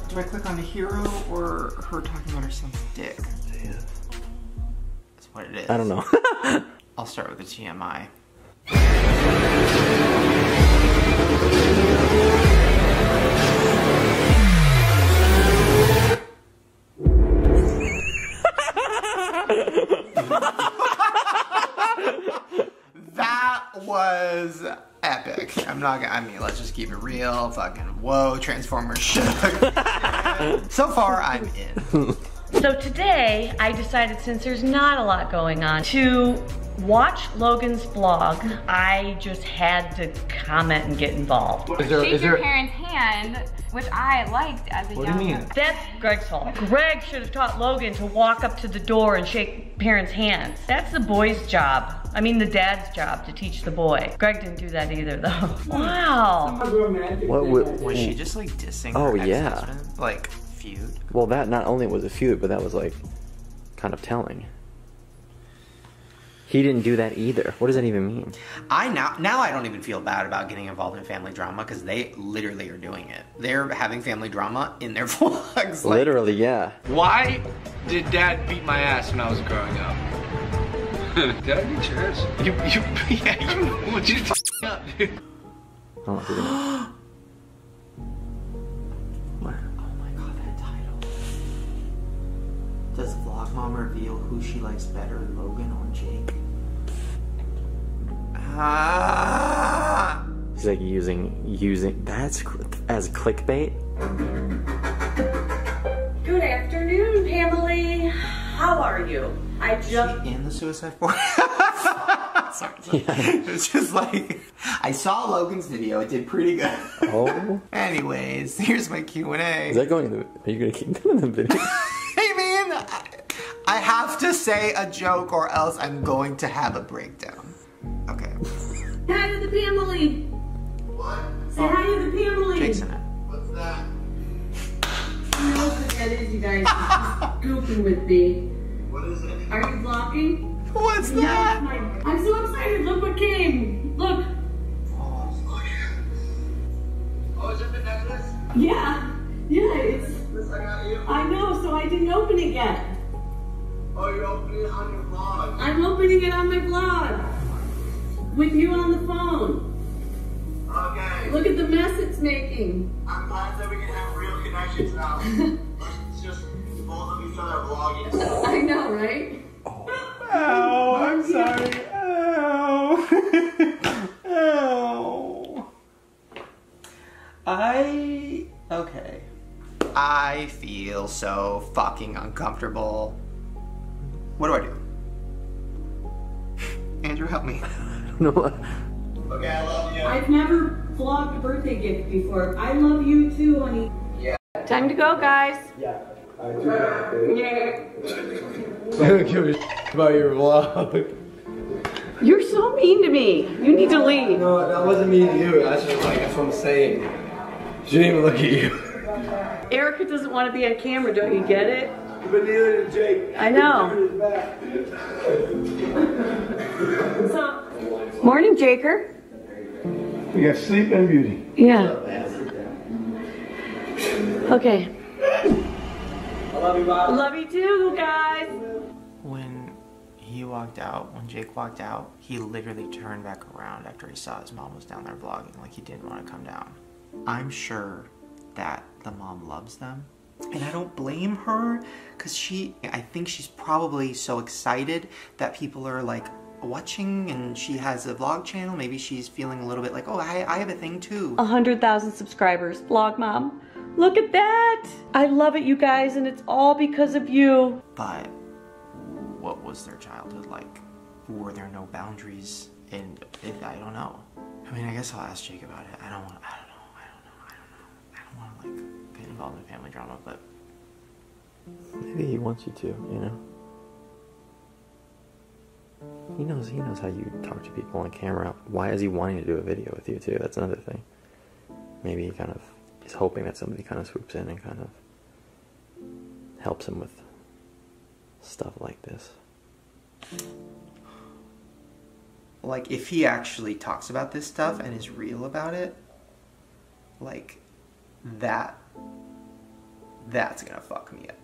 S3: Do I click on the hero or her talking about her son's dick?
S8: Yeah.
S3: That's what it is.
S8: I don't know.
S3: I'll start with the TMI. That was epic. I'm not gonna, I mean, let's just keep it real. Fucking whoa, Transformers shit. So far, I'm in.
S12: So today, I decided, since there's not a lot going on, to watch Logan's vlog. I just had to comment and get involved.
S22: Shake your parents' hand, which I liked as a young
S12: What do you mean? That's Greg's fault. Greg should have taught Logan to walk up to the door and shake parents' hands. That's the boy's job. I mean, the dad's job to teach the boy. Greg didn't do that either, though. Wow.
S3: Was she just like dissing her ex-husband? Like, feud?
S8: Well, that not only was a feud, but that was like kind of telling. He didn't do that either. What does that even mean?
S3: Now I don't even feel bad about getting involved in family drama because they literally are doing it. They're having family drama in their vlogs. Like,
S8: literally, yeah.
S11: Why did Dad beat my ass when I was growing up?
S6: Did I beat your ass?
S11: Would you up, dude?
S8: Oh,
S3: what? Oh my god, that title. Does Vlog Mom reveal who she likes better, Logan or Jake?
S8: He's like using that's as clickbait.
S12: Good afternoon, Pamela. How are you? I just
S3: in the suicide forest. Sorry. It's just like I saw Logan's video. It did pretty good.
S8: Oh.
S3: Anyways, here's my Q&A.
S8: Is that going to? Are you gonna keep doing the video?
S3: I mean, I have to say a joke or else I'm going to have a breakdown. Okay.
S12: Hi to the family.
S3: What?
S12: Say hi to the family.
S3: Jake's in it.
S12: What's that? You know what that is, you guys. Goofing with me.
S3: What is it?
S12: Are you vlogging?
S3: What's that?
S12: I'm so excited. Look what came. Look.
S3: Oh, is it the necklace?
S12: Yeah. Yeah, it's.
S3: This I got you?
S12: I know, so I didn't open it yet.
S3: Oh, you're opening it on your vlog?
S12: I'm opening it on my vlog. With you on the phone.
S3: Okay.
S12: Look at the mess it's making.
S3: I'm glad that we can have real connections now. It's just both of each other vlogging.
S12: I know, right?
S3: Oh, I'm sorry. Oh. Okay. I feel so fucking uncomfortable. What do I do? Andrew, help me.
S8: No.
S3: Okay, I love you.
S12: I've never vlogged a birthday gift before. I love you too, honey.
S3: Yeah.
S12: Time to go, guys.
S21: Yeah.
S12: Yeah.
S21: I don't give a about your vlog.
S12: You're so mean to me. You need to leave.
S21: No, that wasn't mean to you. That's just like, that's what I'm saying. She didn't even look at you.
S12: Erica doesn't want to be on camera, don't you get it?
S4: But neither did Jake.
S12: I know. Morning, Jaker.
S19: We got Sleeping Beauty.
S12: Yeah. Okay.
S3: I love you, Bob.
S12: Love you too, guys.
S3: When Jake walked out, he literally turned back around after he saw his mom was down there vlogging, like he didn't want to come down. I'm sure that the mom loves them, and I don't blame her, because I think she's probably so excited that people are like watching, and she has a vlog channel. Maybe she's feeling a little bit like, oh, I have a thing too.
S12: 100,000 subscribers. Vlog mom. Look at that. I love it, you guys, and it's all because of you.
S3: But what was their childhood like? Were there no boundaries? And I don't know. I mean, I guess I'll ask Jake about it. I don't want to like get involved in family drama, but
S8: maybe he wants you to, you know? He knows how you talk to people on camera. Why is he wanting to do a video with you too? That's another thing. Maybe he kind of is hoping that somebody kind of swoops in and kind of helps him with stuff like this.
S3: like if he actually talks about this stuff and is real about it, like that's gonna fuck me up.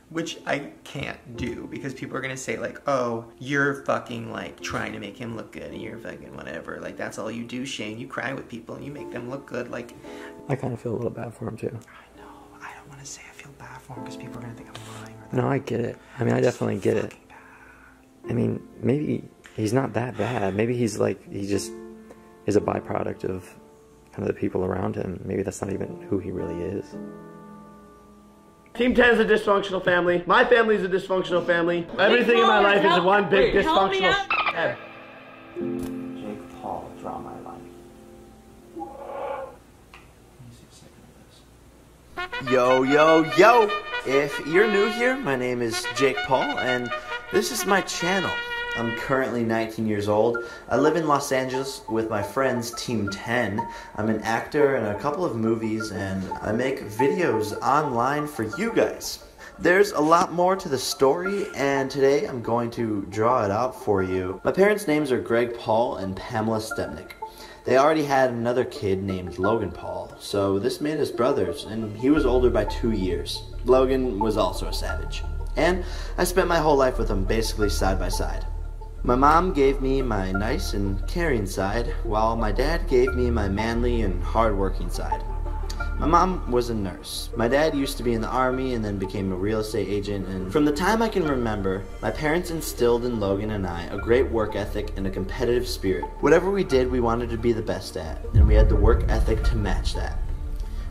S3: Which I can't do, because people are gonna say like, oh, you're fucking like trying to make him look good and you're fucking whatever. Like that's all you do, Shane. You cry with people and you make them look good. Like,
S8: I kind of feel a little bad for him too.
S3: I know. I don't want to say I feel bad for him because people are gonna think I'm lying.
S8: No, I get it. I mean, I definitely get it. I mean, maybe he's not that bad. Maybe he's like, he just is a byproduct of kind of the people around him. Maybe that's not even who he really is.
S4: Team 10 is a dysfunctional family. My family is a dysfunctional family. Everything in my life is one big dysfunctional head.
S3: Jake Paul, draw my life.
S1: Yo, yo, yo! If you're new here, my name is Jake Paul, and this is my channel. I'm currently 19 years old. I live in Los Angeles with my friends, Team 10. I'm an actor in a couple of movies, and I make videos online for you guys. There's a lot more to the story, and today I'm going to draw it out for you. My parents' names are Greg Paul and Pamela Stepnick. They already had another kid named Logan Paul, so this made us brothers, and he was older by 2 years. Logan was also a savage, and I spent my whole life with him basically side by side. My mom gave me my nice and caring side, while my dad gave me my manly and hard-working side. My mom was a nurse. My dad used to be in the army and then became a real estate agent, and from the time I can remember, my parents instilled in Logan and I a great work ethic and a competitive spirit. Whatever we did, we wanted to be the best at, and we had the work ethic to match that.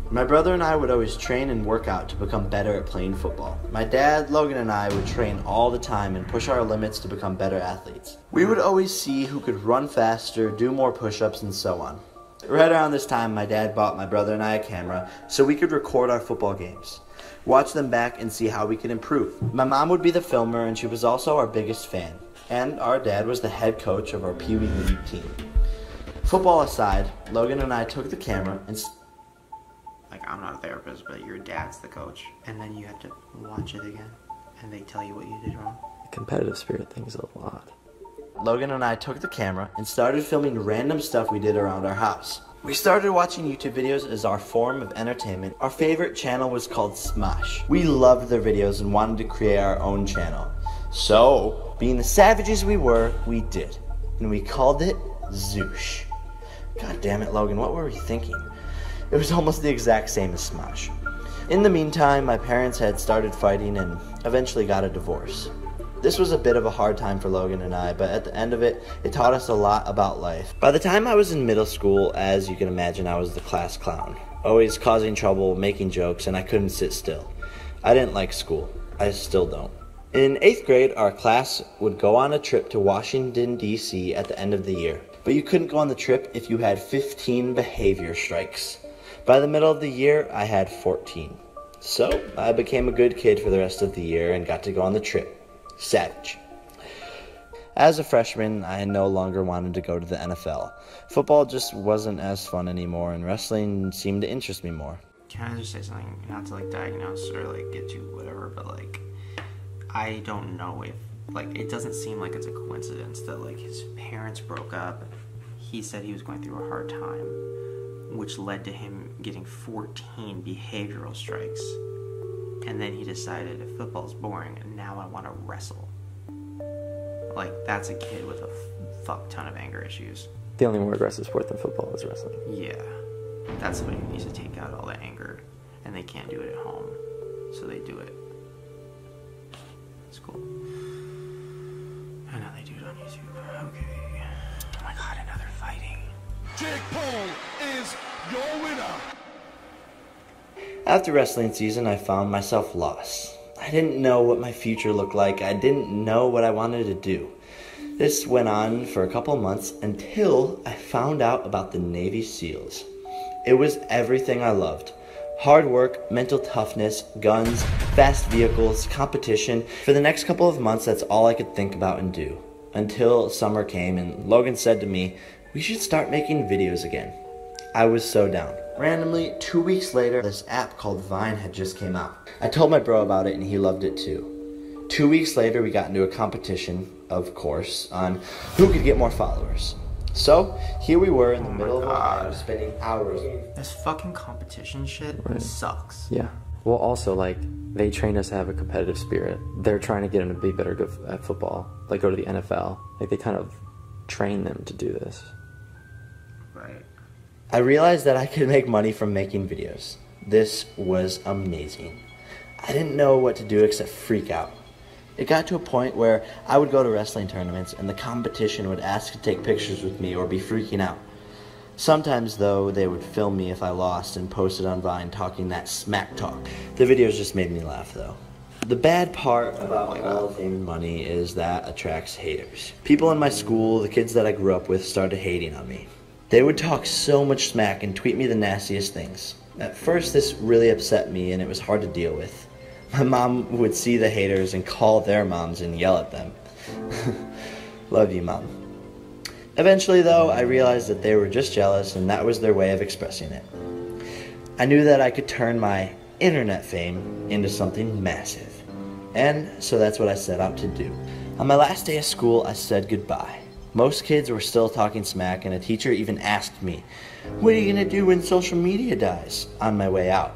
S1: My brother and I would always train and work out to become better at playing football. My dad, Logan, and I would train all the time and push our limits to become better athletes. We would always see who could run faster, do more push-ups, and so on. Right around this time, my dad bought my brother and I a camera so we could record our football games, watch them back, and see how we could improve. My mom would be the filmer, and she was also our biggest fan. And our dad was the head coach of our Pee Wee League team. Football aside, Logan and I took the camera and
S3: like, I'm not a therapist, but your dad's the coach, and then you have to watch it again, and they tell you what you did wrong.
S8: The competitive spirit thing is a lot.
S1: Logan and I took the camera and started filming random stuff we did around our house. We started watching YouTube videos as our form of entertainment. Our favorite channel was called Smosh. We loved their videos and wanted to create our own channel. So, being the savages we were, we did. And we called it Zoosh. God damn it, Logan, what were we thinking? It was almost the exact same as Smosh. In the meantime, my parents had started fighting and eventually got a divorce. This was a bit of a hard time for Logan and I, but at the end of it, it taught us a lot about life. By the time I was in middle school, as you can imagine, I was the class clown. Always causing trouble, making jokes, and I couldn't sit still. I didn't like school. I still don't. In 8th grade, our class would go on a trip to Washington, D.C. at the end of the year. But you couldn't go on the trip if you had 15 behavior strikes. By the middle of the year, I had 14. So, I became a good kid for the rest of the year and got to go on the trip. Savage. As a freshman, I no longer wanted to go to the NFL. Football just wasn't as fun anymore, and wrestling seemed to interest me more.
S3: Can I just say something, not to like diagnose or like get to whatever, but like, I don't know if, like, it doesn't seem like it's a coincidence that, like, his parents broke up. He said he was going through a hard time, which led to him getting 14 behavioral strikes. And then he decided, if football's boring, now I want to wrestle. Like, that's a kid with a fuck ton of anger issues.
S8: The only more aggressive sport than football is wrestling.
S3: Yeah. That's somebody who needs to take out all the anger, and they can't do it at home, so they do it. It's cool. I know they do it on YouTube. Okay. Oh my god, another fighting.
S5: Jake Paul is your winner.
S1: After wrestling season, I found myself lost. I didn't know what my future looked like. I didn't know what I wanted to do. This went on for a couple months until I found out about the Navy SEALs. It was everything I loved. Hard work, mental toughness, guns, fast vehicles, competition. For the next couple of months, that's all I could think about and do. Until summer came and Logan said to me, we should start making videos again. I was so down. Randomly, 2 weeks later, this app called Vine had just came out. I told my bro about it and he loved it too. 2 weeks later, we got into a competition, of course, on who could get more followers. So, here we were in the middle of Ohio, spending hours.
S3: This fucking competition shit sucks.
S8: Yeah. Well, also, like, they train us to have a competitive spirit. They're trying to get them to be better at football. Like, go to the NFL. Like, they kind of train them to do this.
S3: Right.
S1: I realized that I could make money from making videos. This was amazing. I didn't know what to do except freak out. It got to a point where I would go to wrestling tournaments and the competition would ask to take pictures with me or be freaking out. Sometimes, though, they would film me if I lost and post it on Vine talking that smack talk. The videos just made me laugh, though. The bad part about all the fame and money is that attracts haters. People in my school, the kids that I grew up with, started hating on me. They would talk so much smack and tweet me the nastiest things. At first, this really upset me and it was hard to deal with. My mom would see the haters and call their moms and yell at them. Love you, Mom. Eventually, though, I realized that they were just jealous and that was their way of expressing it. I knew that I could turn my internet fame into something massive. And so that's what I set out to do. On my last day of school, I said goodbye. Most kids were still talking smack and a teacher even asked me, "What are you going to do when social media dies?" on my way out.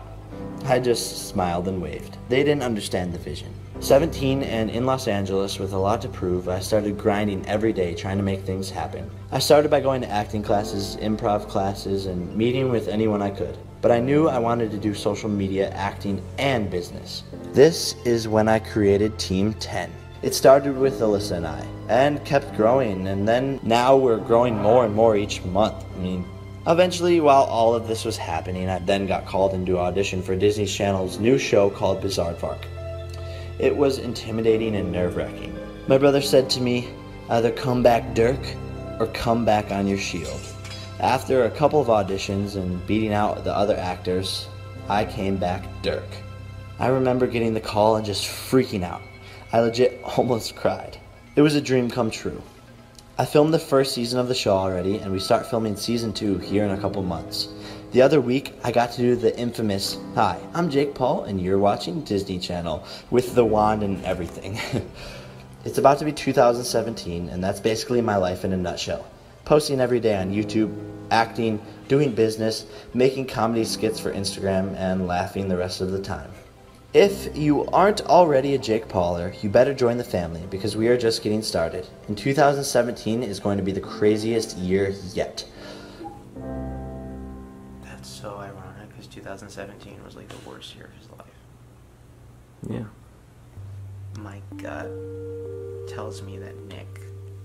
S1: I just smiled and waved. They didn't understand the vision. 17 and in Los Angeles with a lot to prove, I started grinding every day trying to make things happen. I started by going to acting classes, improv classes, and meeting with anyone I could. But I knew I wanted to do social media, acting, and business. This is when I created Team 10. It started with Alyssa and I, and kept growing, and then now we're growing more and more each month. Eventually, while all of this was happening, I then got called into audition for Disney Channel's new show called Bizaardvark. It was intimidating and nerve-wracking. My brother said to me, either come back Dirk, or come back on your shield. After a couple of auditions and beating out the other actors, I came back Dirk. I remember getting the call and just freaking out. I legit almost cried. It was a dream come true. I filmed the first season of the show already, and we start filming season 2 here in a couple months. The other week, I got to do the infamous, "Hi, I'm Jake Paul, and you're watching Disney Channel," with the wand and everything. It's about to be 2017, and that's basically my life in a nutshell. Posting every day on YouTube, acting, doing business, making comedy skits for Instagram, and laughing the rest of the time. If you aren't already a Jake Pauler, you better join the family because we are just getting started. And 2017 is going to be the craziest year yet.
S3: That's so ironic because 2017 was like the worst year of his life.
S8: Yeah.
S3: My gut tells me that Nick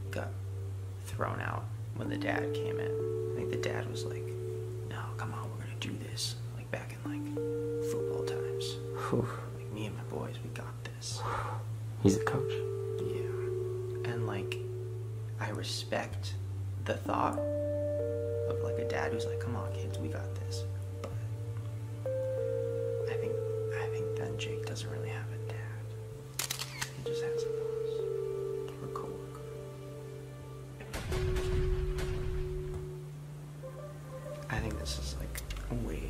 S3: got thrown out when the dad came in. I think the dad was like, "No, come on, we're gonna do this." Like back in like football times. Like me and my boys, we got this.
S8: He's a coach.
S3: Yeah. And like, I respect the thought of like a dad who's like, "Come on, kids, we got this." But I think then Jake doesn't really have a dad. He just has a boss or a coworker. I think this is like way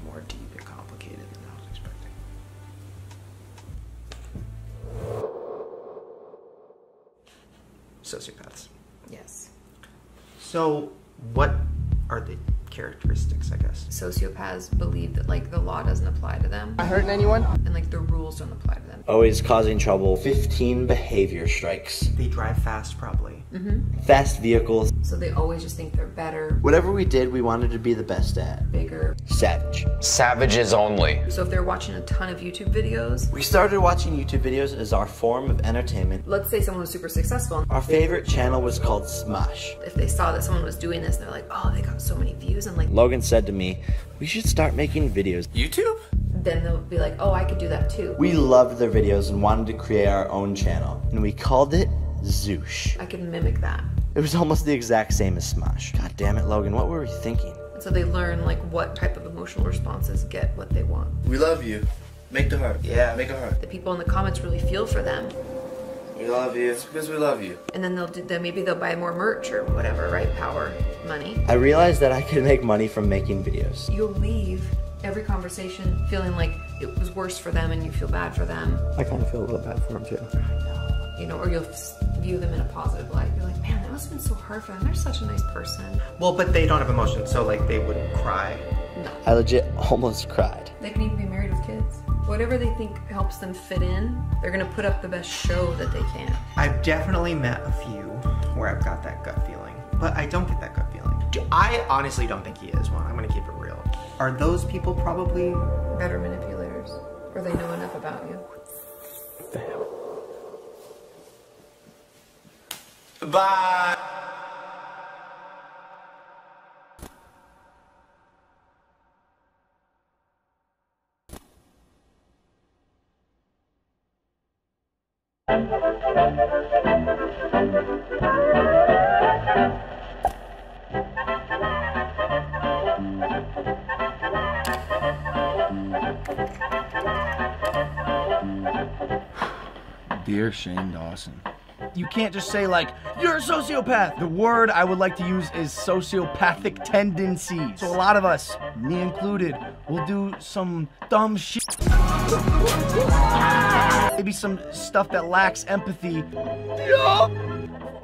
S3: more deep and complicated than I was expecting. sociopaths.
S10: Yes.
S3: So what are the characteristics, I guess?
S10: Sociopaths believe that like the law doesn't apply to them.
S21: Not hurting anyone?
S10: And like the rules don't apply to them.
S1: Always causing trouble. 15 behavior strikes.
S3: They drive fast, probably.
S1: Fast vehicles.
S10: So they always just think they're better,
S1: Whatever we did, we wanted to be the best at.
S10: bigger.
S1: Savage.
S9: Savages only.
S10: So if they're watching a ton of YouTube videos,
S1: We started watching YouTube videos as our form of entertainment.
S10: let's say someone was super successful.
S1: Our favorite channel was called Smosh.
S10: If they saw that someone was doing this, they're like, oh, they got so many views, and like,
S1: Logan said to me, we should start making videos. YouTube?
S10: then they'll be like, oh, I could do that too.
S1: We loved their videos and wanted to create our own channel, and we called it Zoosh.
S10: I can mimic that.
S1: It was almost the exact same as Smosh. God damn it, Logan, what were we thinking?
S10: And so they learn like what type of emotional responses get what they want.
S1: We love you. Make the heart. Yeah, make a heart.
S10: The people in the comments really feel for them.
S1: We love you. It's because we love you.
S10: And then maybe they'll buy more merch or whatever, right? Power, money.
S1: I realized that I could make money from making videos.
S10: You'll leave every conversation feeling like it was worse for them and you feel bad for them.
S8: I kind of feel a little bad for him too.
S10: You know, or you'll view them in a positive light. You're like, man, that must have been so hard for them. They're such a nice person.
S3: Well, but they don't have emotions, so like they wouldn't cry.
S10: No.
S1: I legit almost cried.
S10: They can even be married with kids. Whatever they think helps them fit in, they're gonna put up the best show that they can.
S3: I've definitely met a few where I've got that gut feeling, but I don't get that gut feeling. I honestly don't think he is one. I'm gonna keep it real. Are those people probably
S10: better manipulators? Or they know enough about you?
S1: Bye.
S7: Dear Shane Dawson, you can't just say like, you're a sociopath. The word I would like to use is sociopathic tendencies. So a lot of us, me included, will do some dumb shit. Maybe some stuff that lacks empathy.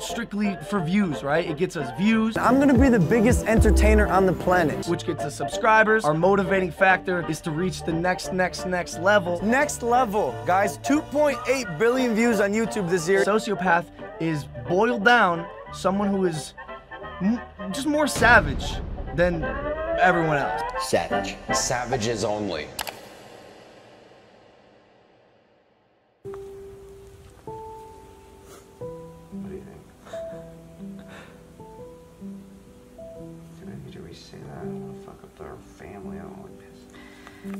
S7: Strictly for views, right? It gets us views.
S21: I'm gonna be the biggest entertainer on the planet.
S7: Which gets us subscribers. Our motivating factor is to reach the next level.
S21: Next level, guys. 2.8 billion views on YouTube this year.
S7: Sociopath is boiled down someone who is just more savage than everyone else.
S1: Savage.
S9: Savages only.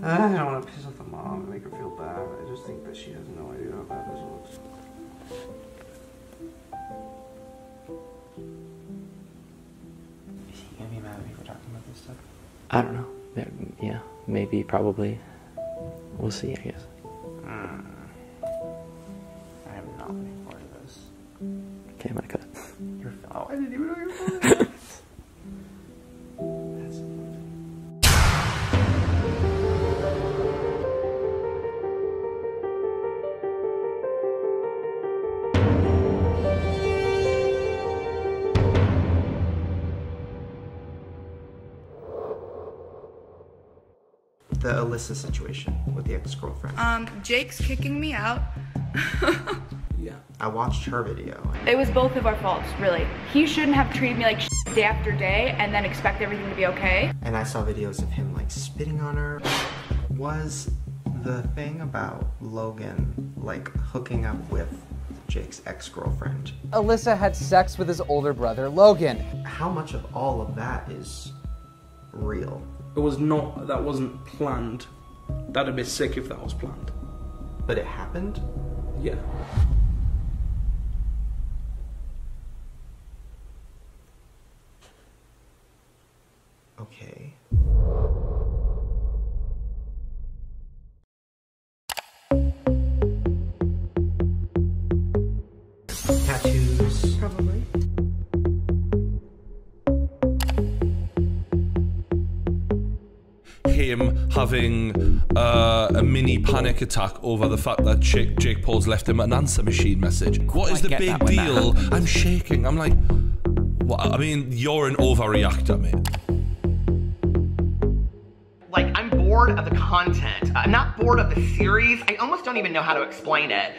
S3: I don't want to piss off the mom and make her feel bad. I just think that she has no idea how bad this looks.
S8: Is he gonna be mad at me for talking about this stuff? I don't know. Yeah, maybe, probably. We'll see, I guess.
S3: I am not looking forward to this.
S8: Okay, I'm gonna cut.
S3: You're oh, I didn't even know you were filming. The Alyssa situation with the ex-girlfriend.
S13: Jake's kicking me out.
S3: Yeah. I watched her video.
S13: It was both of our faults, really. He shouldn't have treated me like shit day after day and then expect everything to be okay.
S3: And I saw videos of him like spitting on her. Was the thing about Logan like hooking up with Jake's ex-girlfriend?
S23: Alyssa had sex with his older brother, Logan.
S3: How much of all of that is real?
S24: It was not, that wasn't planned. That'd be sick if that was planned.
S3: But it happened?
S24: Yeah.
S3: Okay. Tattoos?
S10: Probably.
S5: him having a mini panic attack over the fact that Jake Paul's left him an answer machine message. What is the big deal? I'm shaking. I'm like, what? I mean, you're an overreactor, mate.
S14: Like, I'm bored of the content. I'm not bored of the series. I almost don't even know how to explain it.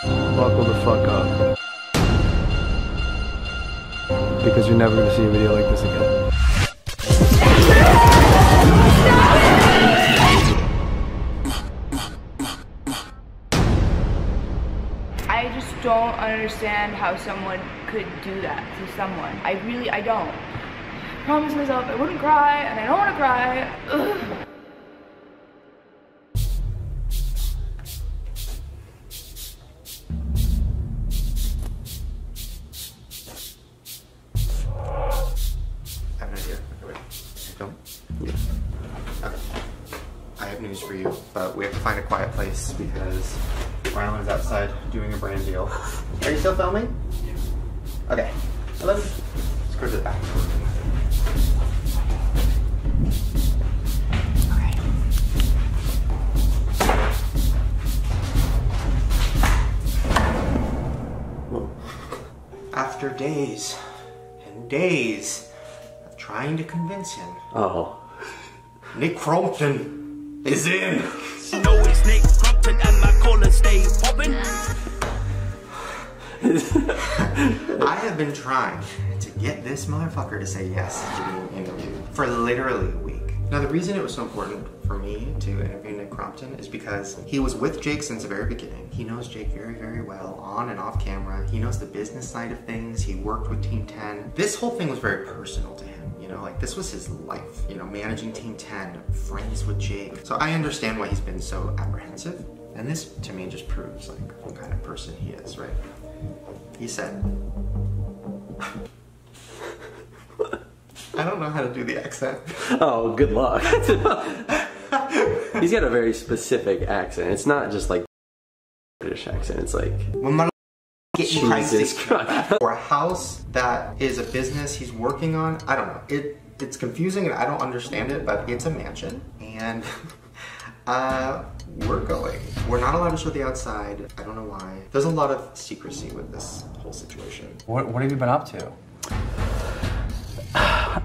S21: Buckle the fuck up. Because you're never gonna see a video like this again.
S13: I just don't understand how someone could do that to someone. I don't. I promised myself I wouldn't cry, and I don't want to cry. Ugh.
S3: I have an idea. Okay, wait. Don't. Okay. I have news for you, but we have to find a quiet place because Rylan's outside doing a brand deal. Are you still filming? Yeah. Okay. Let's go to the back. After days and days of trying to convince him, Nick Crompton is in.
S4: No, it's Nick Crompton and my collar stay popping.
S3: I have been trying to get this motherfucker to say yes to being interviewed for literally a week. Now, the reason it was so important for me to interview Nick Crompton is because he was with Jake since the very beginning. He knows Jake very, very well, on and off camera. He knows the business side of things. He worked with Team 10. This whole thing was very personal to him, you know, like this was his life, you know, managing Team 10, friends with Jake. So I understand why he's been so apprehensive. And this, to me, just proves like what kind of person he is, right? He said, I don't know how to do the accent.
S8: Oh, good luck. He's got a very specific accent. It's not just like British accent. It's like
S3: Jesus Christ. For a house that is a business he's working on, I don't know. It's confusing and I don't understand it, but it's a mansion and we're going. We're not allowed to show the outside. I don't know why. There's a lot of secrecy with this whole situation.
S15: What have you been up to?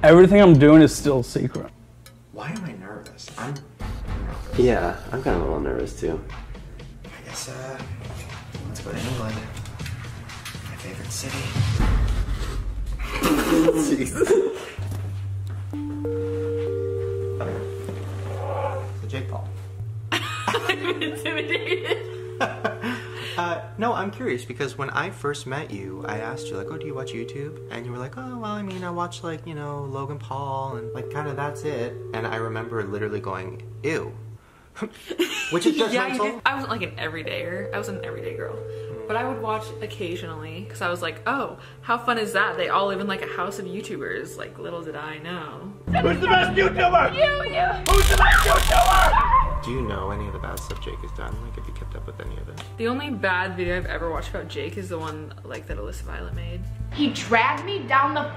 S21: Everything I'm doing is still secret.
S3: Why am I nervous? I'm nervous.
S8: Yeah, I'm kind of a little nervous too.
S3: I guess, let's go to England. My favorite city. Jesus. So Jake Paul.
S10: I'm intimidated.
S3: No, I'm curious because when I first met you, I asked you like, oh, do you watch YouTube? And you were like, oh, well, I mean, I watch like, you know, Logan Paul and like kind of that's it. And I remember literally going, ew. Which is judgmental.
S10: Yeah, you did. I wasn't like an everydayer. I was an everyday girl. But I would watch occasionally because I was like, oh, how fun is that? They all live in like a house of YouTubers. Like, little did I know.
S4: Who's the best YouTuber?
S10: You!
S4: Who's the best YouTuber?
S3: Do you know any of the bad stuff Jake has done? Like, have you kept up with any of it?
S10: The only bad video I've ever watched about Jake is the one like that Alyssa Violet made.
S13: He dragged me down the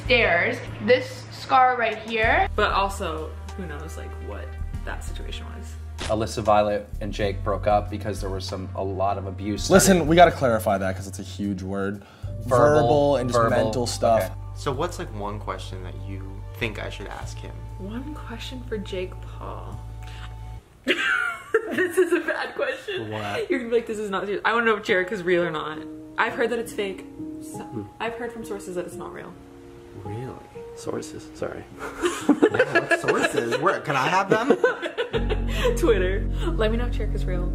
S13: stairs. This scar right here.
S10: But also, who knows like what that situation was.
S15: Alyssa Violet and Jake broke up because there was a lot of abuse.
S7: Listen, we gotta clarify that because it's a huge word. Verbal and just mental stuff.
S3: Okay. So what's like one question that you think I should ask him?
S10: One question for Jake Paul. This is a bad question.
S3: What?
S10: You're gonna be like, this is not serious. I wanna know if Jerick is real or not. I've heard that it's fake. So, I've heard from sources that it's not real.
S3: Really?
S8: Sources, sorry.
S3: Yeah, what sources? Where, can I have them?
S10: Twitter. Let me know if Jerick is real.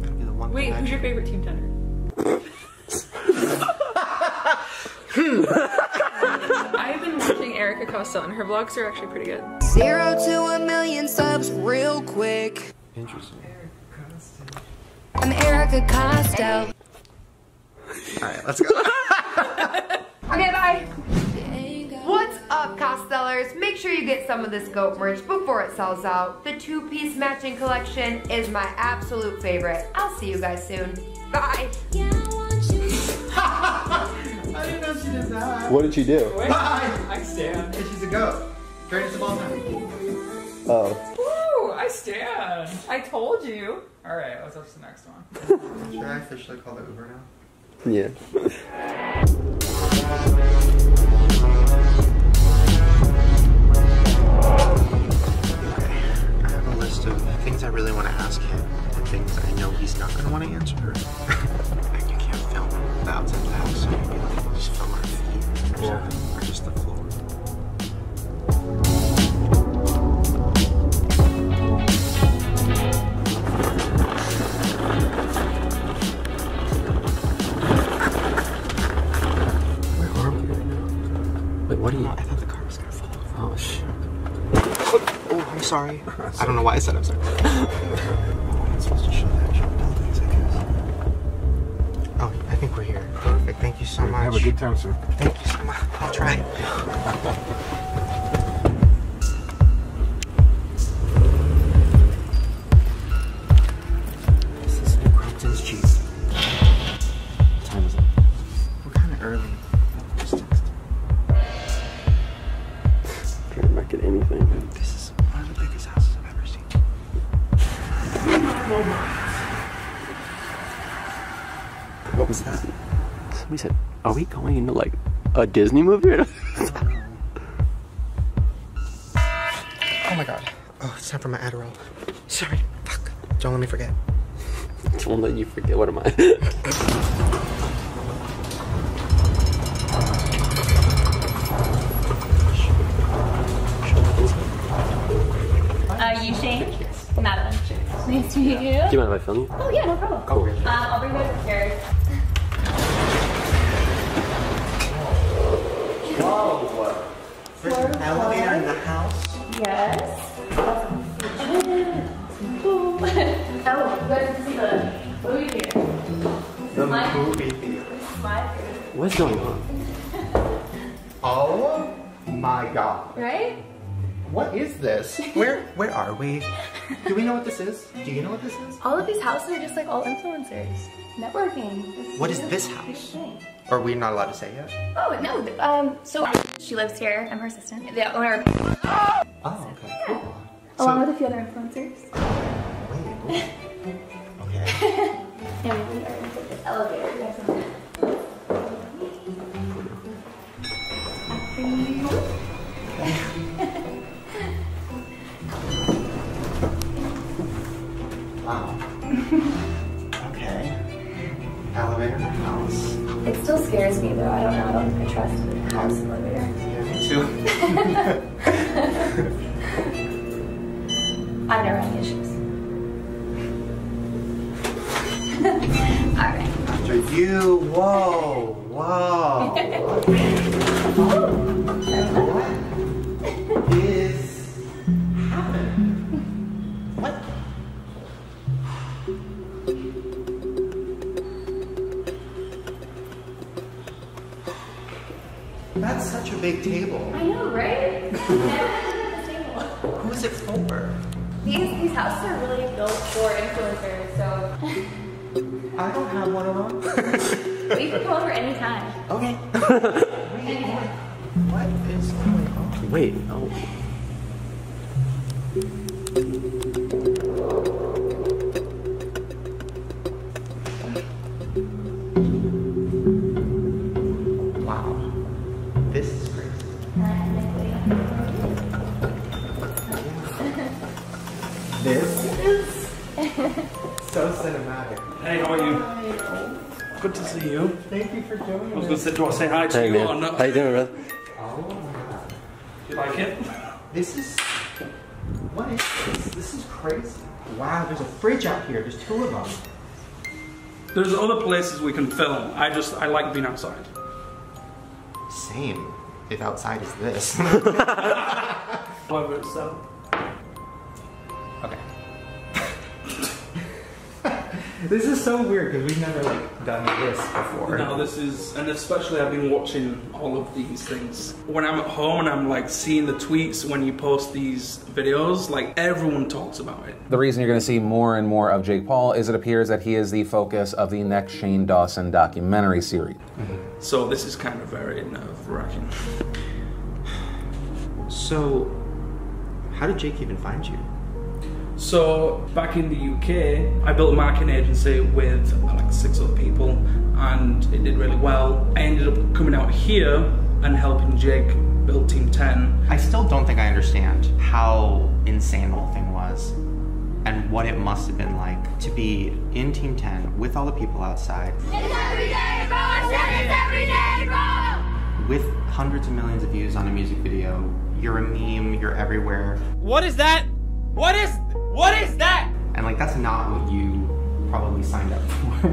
S3: That'll be the one
S10: Wait, who's your favorite team tenor? I've been watching Erica Costello and her vlogs are actually pretty good.
S16: 0 to 1,000,000 subs real quick.
S3: Interesting.
S16: I'm Erica Costello.
S3: Alright, let's go.
S13: Okay, bye. What's up, Costellers? Make sure you get some of this goat merch before it sells out. The 2-piece matching collection is my absolute favorite. I'll see you guys soon. Bye.
S3: I didn't know she did that.
S8: What did she do?
S3: I stand. And she's a goat. Greatest of all time.
S8: Oh.
S2: Woo! I stand. I told you. All right, what's up to the next one?
S3: Should I officially call it Uber now?
S8: Yeah.
S3: I have a list of things I really want to ask him and things I know he's not going to want to answer. Like you can't film the outside of the house, so maybe like just film our feet or something, or just the floor.
S8: What are you?
S3: I thought the car was gonna fall over. Oh shit. Oh, I'm sorry. I don't know why I said I'm sorry. I'm not supposed to show that. Show buildings, I guess. Oh, I think we're here. Perfect. Thank you so much.
S17: Have a good time, sir.
S3: Thank you so much. I'll try. This is New Crompton's Jeep. What time is it? We're kind of early.
S8: Trying to market anything.
S3: This is one of the biggest houses I've ever seen. What was that?
S8: Somebody said, are we going into like a Disney movie?
S3: Oh my god. Oh, it's time for my Adderall. Sorry. Fuck. Don't let me forget.
S8: Don't let you forget. What am I?
S22: You Shane? Madeline. Nice to meet you.
S8: Do you mind if I film you?
S22: Oh yeah, no problem.
S8: Cool.
S22: I'll bring you guys upstairs.
S3: Whoa! There's an elevator in the house?
S22: Yes. Oh, you guys can see the movie theater.
S3: The movie theater.
S8: What's going on?
S3: Oh my god.
S22: Right?
S3: What is this? Where are we? Do we know what this is? Do you know what this is?
S22: All of these houses are just like all influencers. Networking.
S3: What is this house? Or are we not allowed to say yet?
S22: Oh, no. So she lives here. I'm her assistant. The owner.
S3: Oh, okay. Cool.
S22: Along with a few other influencers.
S3: Okay.
S22: And we are going to take this elevator. We have some.
S3: Wow. Okay. Elevator in the house.
S22: It still scares me though. I don't know. I don't think I trust the house elevator.
S3: Yeah, me too.
S22: I've never had any issues. Alright.
S3: After you. Whoa. Whoa. What is happening? What? That's such a big table.
S22: I know, right?
S3: Who is it for?
S22: These houses are really built for influencers, so
S3: I don't have one of them.
S22: we can come over anytime.
S3: Okay.
S22: Anytime.
S3: What is going on?
S8: Wait, oh.
S3: Wow. This is crazy. This is so cinematic.
S24: Hey, how are you?
S3: Hi.
S24: Good to see you.
S3: Thank you for joining
S24: I was going to say, do I say hi to
S8: Hey,
S24: you
S8: man.
S24: or not?
S8: How you doing, brother?
S3: Oh my god.
S24: You like it?
S3: This is... What is this? This is crazy. Wow, there's a fridge out here. There's two of them.
S24: There's other places we can film. I like being outside.
S3: Same. If outside is this.
S24: However, it's so.
S3: Okay. This is so weird because we've never like done this before.
S24: No, this is, and especially I've been watching all of these things. When I'm at home and I'm like seeing the tweets when you post these videos, like everyone talks about it.
S6: The reason you're going to see more and more of Jake Paul is it appears that he is the focus of the next Shane Dawson documentary series.
S24: So this is kind of very nerve-wracking.
S3: So, how did Jake even find you?
S24: So back in the UK, I built a marketing agency with like 6 other people, and it did really well. I ended up coming out here and helping Jake build Team 10.
S3: I still don't think I understand how insane the whole thing was, and what it must have been like to be in Team 10 with all the people outside.
S17: It's every day, bro! I said it's every day, bro!
S3: With hundreds of millions of views on a music video, you're a meme, you're everywhere.
S18: What is that? What is that?
S3: And like, that's not what you probably signed up for.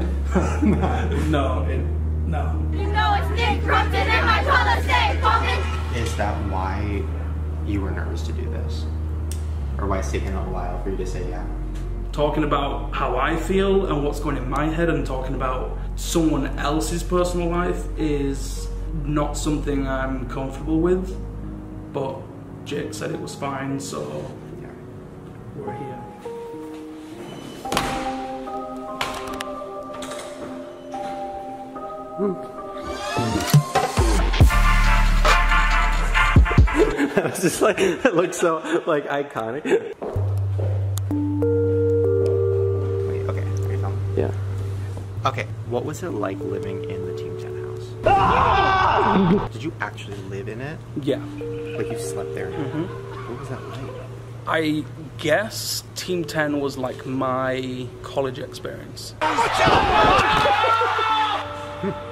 S24: No.
S17: You know it's Nick Crumpton and my color stay pumping.
S3: Is that why you were nervous to do this? Or why it's taken a while for you to say yeah?
S24: Talking about how I feel and what's going in my head and talking about someone else's personal life is not something I'm comfortable with, but Jake said it was fine, so yeah, we're here.
S8: It's just like, it looks so like iconic.
S3: Wait, okay, are you filming?
S8: Yeah.
S3: Okay, what was it like living in the Team 10 house? Did you actually live in it?
S24: Yeah.
S3: Like you slept there? What was that like?
S24: I guess Team 10 was like my college experience.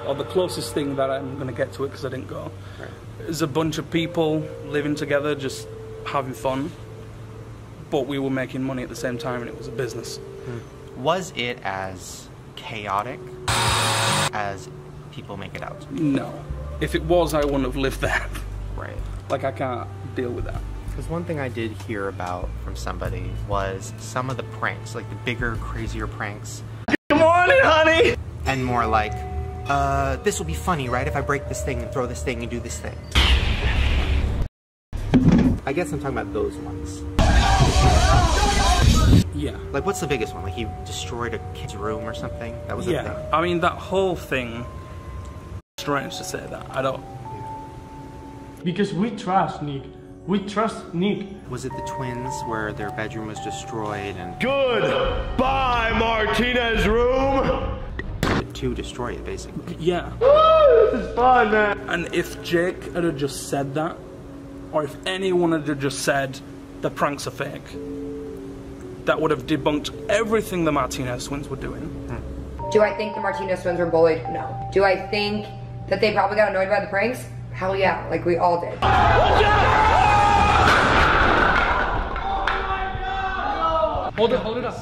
S24: Or the closest thing that I'm gonna get to it because I didn't go.
S3: Right.
S24: There's a bunch of people living together, just having fun, but we were making money at the same time, and it was a business.
S3: Was it as chaotic as people make it out to be?
S24: No. If it was, I wouldn't have lived there.
S3: Right.
S24: Like, I can't deal with that.
S3: Because one thing I did hear about from somebody was some of the pranks, like the bigger, crazier pranks.
S18: Good morning, honey!
S3: And more like, this will be funny, right? If I break this thing and throw this thing and do this thing. I guess I'm talking about those ones.
S24: Yeah.
S3: Like, what's the biggest one? Like, he destroyed a kid's room or something? That was a thing.
S24: I mean, that whole thing, strange to say that. I don't.
S21: Because we trust Nick. We trust Nick.
S3: Was it the twins where their bedroom was destroyed and...
S18: Goodbye, Martinez room!
S3: To destroy it, basically.
S24: Yeah.
S21: Woo, this is fun, man.
S24: And if Jake had just said that, or if anyone had just said the pranks are fake, that would have debunked everything the Martinez twins were doing.
S13: Do I think the Martinez twins were bullied? No. Do I think that they probably got annoyed by the pranks? Hell yeah, like we all did.
S24: Hold it up.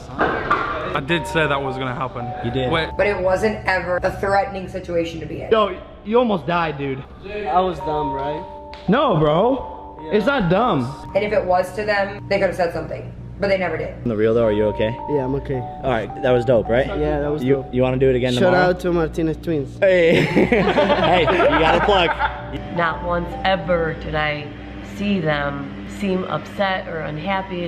S24: I did say that was gonna happen.
S18: You did.
S24: Wait.
S13: But it wasn't ever a threatening situation to be in.
S21: Yo, you almost died, dude.
S23: I was dumb, right?
S21: No, bro. Yeah. It's not dumb.
S13: And if it was to them, they could have said something. But they never did.
S1: The real though, are you okay?
S20: Yeah, I'm okay.
S1: Alright, that was dope, right?
S20: Yeah, that was dope.
S1: You want to do it again
S20: Shout
S1: tomorrow?
S20: out to Martinez twins.
S1: Hey, hey, you got a plug.
S12: Not once ever did I see them seem upset or unhappy.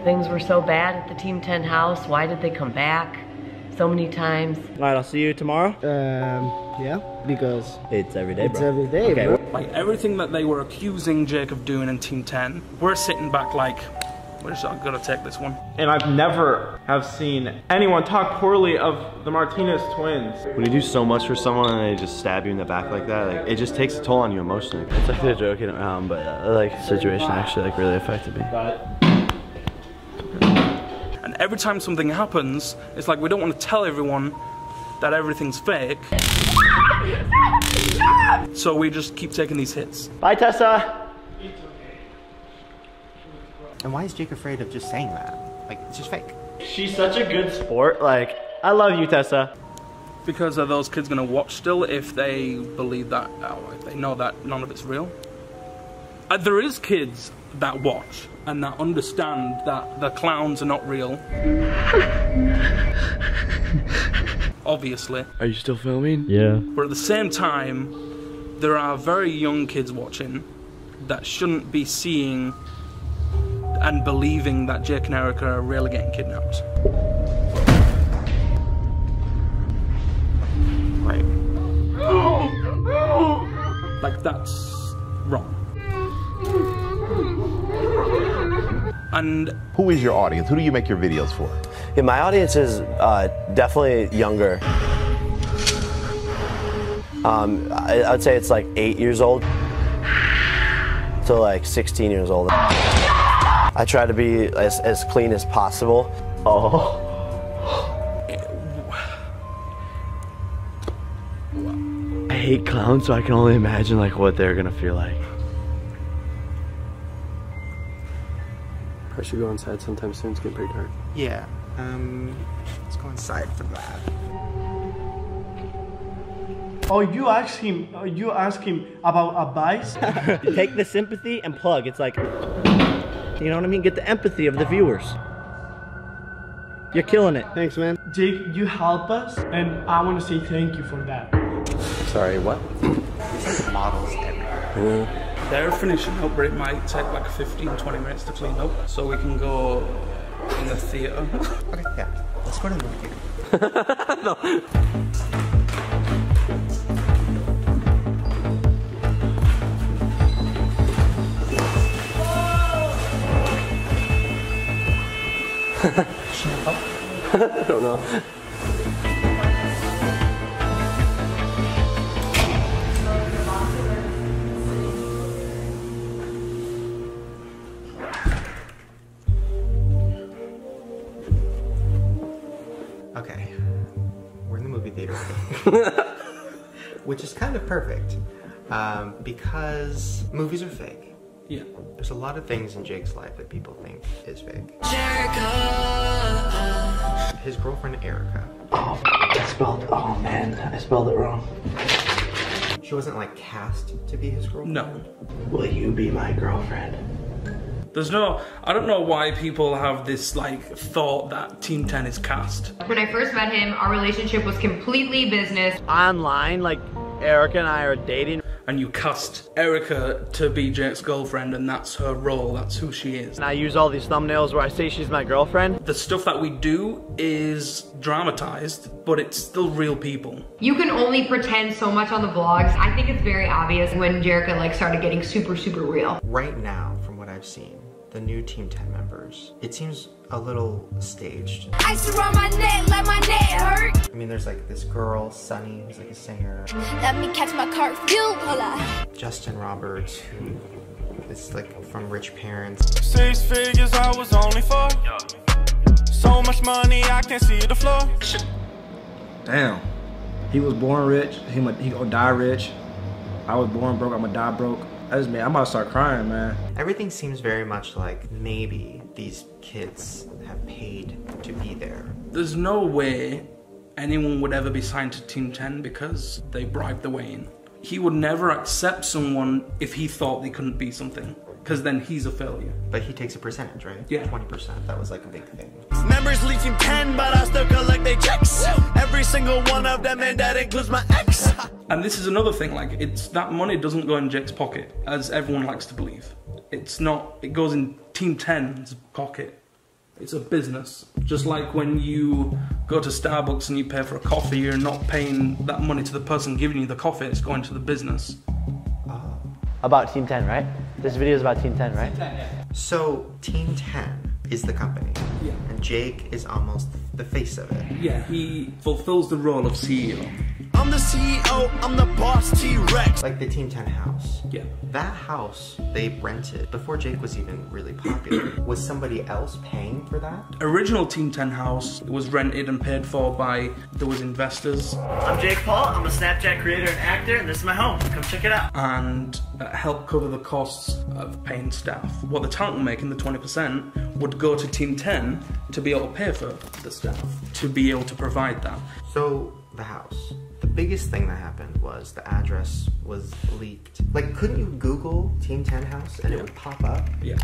S12: Things were so bad at the Team 10 house. Why did they come back so many times?
S1: Alright, I'll see you tomorrow.
S20: Yeah, because
S1: it's every day, bro.
S20: It's every day,
S1: okay.
S20: bro.
S24: Like everything that they were accusing Jake of doing in Team 10, we're sitting back like, we're just not gonna take this one.
S21: And I've never have seen anyone talk poorly of the Martinez twins.
S25: When you do so much for someone and they just stab you in the back like that, like, it just takes a toll on you emotionally.
S1: It's like they're joking around, but like the situation actually like really affected me.
S24: And every time something happens, it's like we don't want to tell everyone that everything's fake. So we just keep taking these hits.
S1: Bye, Tessa.
S3: And why is Jake afraid of just saying that? Like, it's just fake.
S1: She's such a good sport. Like, I love you, Tessa.
S24: Because are those kids gonna watch still if they believe that, or if they know that none of it's real? There is kids that watch and that understand that the clowns are not real. Obviously.
S7: Are you still filming?
S5: Yeah.
S24: But at the same time, there are very young kids watching that shouldn't be seeing and believing that Jake and Erica are really getting kidnapped.
S3: Right.
S24: Like, that's wrong. And
S9: who is your audience? Who do you make your videos for?
S4: Yeah, my audience is definitely younger. I'd say it's like 8 years old to like 16 years old. I try to be as clean as possible. Oh.
S7: I hate clowns, so I can only imagine like what they're gonna feel like.
S5: I should go inside sometime soon. It's getting pretty dark.
S3: Yeah. Let's go inside for that.
S20: Oh, you ask him about advice?
S1: You take the sympathy and plug. It's like, you know what I mean? Get the empathy of the viewers. You're killing it.
S20: Thanks, man.
S21: Jake, you help us, and I want to say thank you for that.
S5: Sorry, what?
S3: It's like models everywhere.
S24: they're finishing up, but it might take like 15-20 minutes to clean up, so we can go in the theatre.
S3: Okay, yeah. Let's go to the movie theater.
S5: No. I don't know.
S3: Okay, we're in the movie theater, which is kind of perfect because movies are fake.
S24: Yeah.
S3: There's a lot of things in Jake's life that people think is fake. His girlfriend Erica.
S4: Oh, oh man, I spelled it wrong.
S3: She wasn't like cast to be his girlfriend?
S24: No.
S4: Will you be my girlfriend?
S24: There's no, I don't know why people have this like thought that Team 10 is cast.
S13: When I first met him, our relationship was completely business.
S1: Online, like Erica and I are dating.
S24: And you cast Erica to be Jake's girlfriend, and that's her role, that's who she is.
S1: And I use all these thumbnails where I say she's my girlfriend.
S24: The stuff that we do is dramatized, but it's still real people.
S13: You can only pretend so much on the vlogs. I think it's very obvious when Jerica like started getting super real.
S3: Right now, from what I've seen, the new Team 10 members, it seems a little staged.
S17: Ice around my neck, like my neck hurt.
S3: I mean, there's like this girl, Sunny, who's like a singer.
S17: Let me catch my car fuel, hola.
S3: Justin Roberts, who is like from rich parents.
S11: 6 figures I was only for. So much money I can't see the floor.
S21: Damn. He was born rich, he gonna die rich. I was born broke, I'm gonna die broke. I'm about to start crying, man.
S3: Everything seems very much like maybe these kids have paid to be there.
S24: There's no way anyone would ever be signed to Team 10 because they bribed their way in. He would never accept someone if he thought they couldn't be something, because then he's a failure.
S3: But he takes a percentage, right?
S24: Yeah.
S3: 20%, that was like a big thing.
S11: Members leeching 10, but I still collect their checks. Every single one of them, and that includes my ex.
S24: And this is another thing, like, it's that money doesn't go in Jake's pocket, as everyone likes to believe. It's not, it goes in Team 10's pocket. It's a business. Just like when you go to Starbucks and you pay for a coffee, you're not paying that money to the person giving you the coffee, it's going to the business.
S1: About Team 10, right? This video is about Team 10, right?
S24: Team 10, yeah.
S3: So, Team 10 is the company.
S24: Yeah.
S3: And Jake is almost the face of it.
S24: Yeah, he fulfills the role of CEO.
S11: I'm the CEO, I'm the boss T-Rex.
S3: Like the Team 10 house.
S24: Yeah.
S3: That house they rented before Jake was even really popular. Was somebody else paying for that?
S24: Original Team 10 house was rented and paid for by, there was investors.
S1: I'm Jake Paul, I'm a Snapchat creator and actor, and this is my home. Come check it out.
S24: And help cover the costs of paying staff. What the talent were making, the 20%, would go to Team 10 to be able to pay for the staff, to be able to provide that.
S3: So, the house. The biggest thing that happened was the address was leaked. Like, couldn't you Google Team 10 House and it would pop up?
S24: Yeah.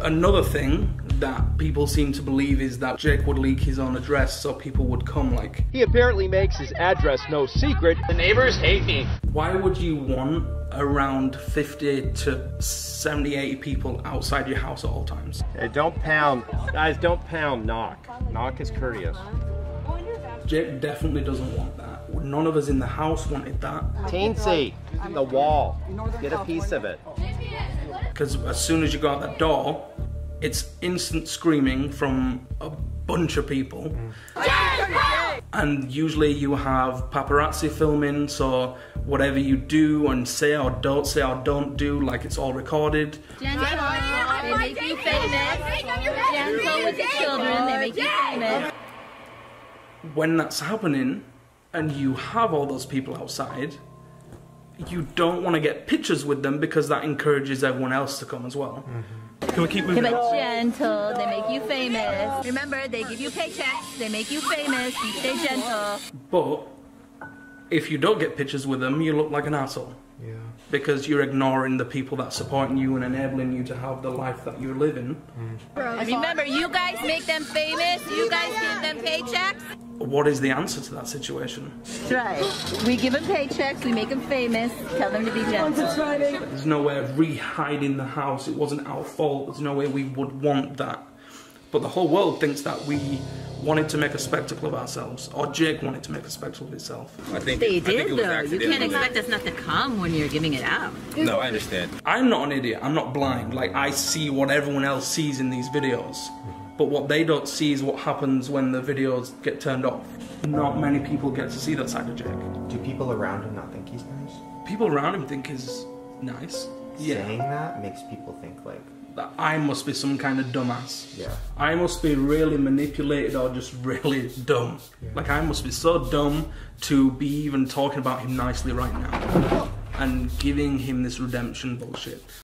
S24: Another thing that people seem to believe is that Jake would leak his own address so people would come, like...
S18: He apparently makes his address no secret. The neighbors hate me.
S24: Why would you want around 50 to 70, 80 people outside your house at all times?
S5: Hey, don't pound. Guys, don't pound. Knock. Knock is courteous.
S24: Jake definitely doesn't want that. None of us in the house wanted that.
S5: Teensy, the wall. Get a piece of it.
S24: Because as soon as you go out that door, it's instant screaming from a bunch of people. And usually you have paparazzi filming, so whatever you do and say or don't do, like it's all recorded.
S17: Gentle, they make you famous. Gentle with the children, they make you famous.
S24: When that's happening and you have all those people outside, you don't want to get pictures with them because that encourages everyone else to come as well. Can we keep moving?
S17: Gentle, they make you famous. Remember, they give you paychecks, they make you famous, you stay gentle.
S24: But if you don't get pictures with them, you look like an asshole.
S3: Yeah.
S24: Because you're ignoring the people that are supporting you and enabling you to have the life that you're living.
S17: Remember, you guys make them famous, you guys give them paychecks.
S24: What is the answer to that situation?
S17: That's right. We give them paychecks, we make them famous, tell them to be gentle.
S24: There's no way of re-hiding the house. It wasn't our fault. There's no way we would want that. But the whole world thinks that we wanted to make a spectacle of ourselves, or Jake wanted to make a spectacle of himself.
S12: They did, though. You can't expect us not to come when you're giving it out.
S24: No, I understand. I'm not an idiot. I'm not blind. Like, I see what everyone else sees in these videos. But what they don't see is what happens when the videos get turned off. Not many people get to see that side of Jake.
S3: Do people around him not think he's nice?
S24: People around him think he's nice.
S3: Saying that makes people think like...
S24: that I must be some kind of dumbass.
S3: Yeah.
S24: I must be really manipulated or just really dumb.
S3: Yeah.
S24: Like, I must be so dumb to be even talking about him nicely right now. And giving him this redemption bullshit.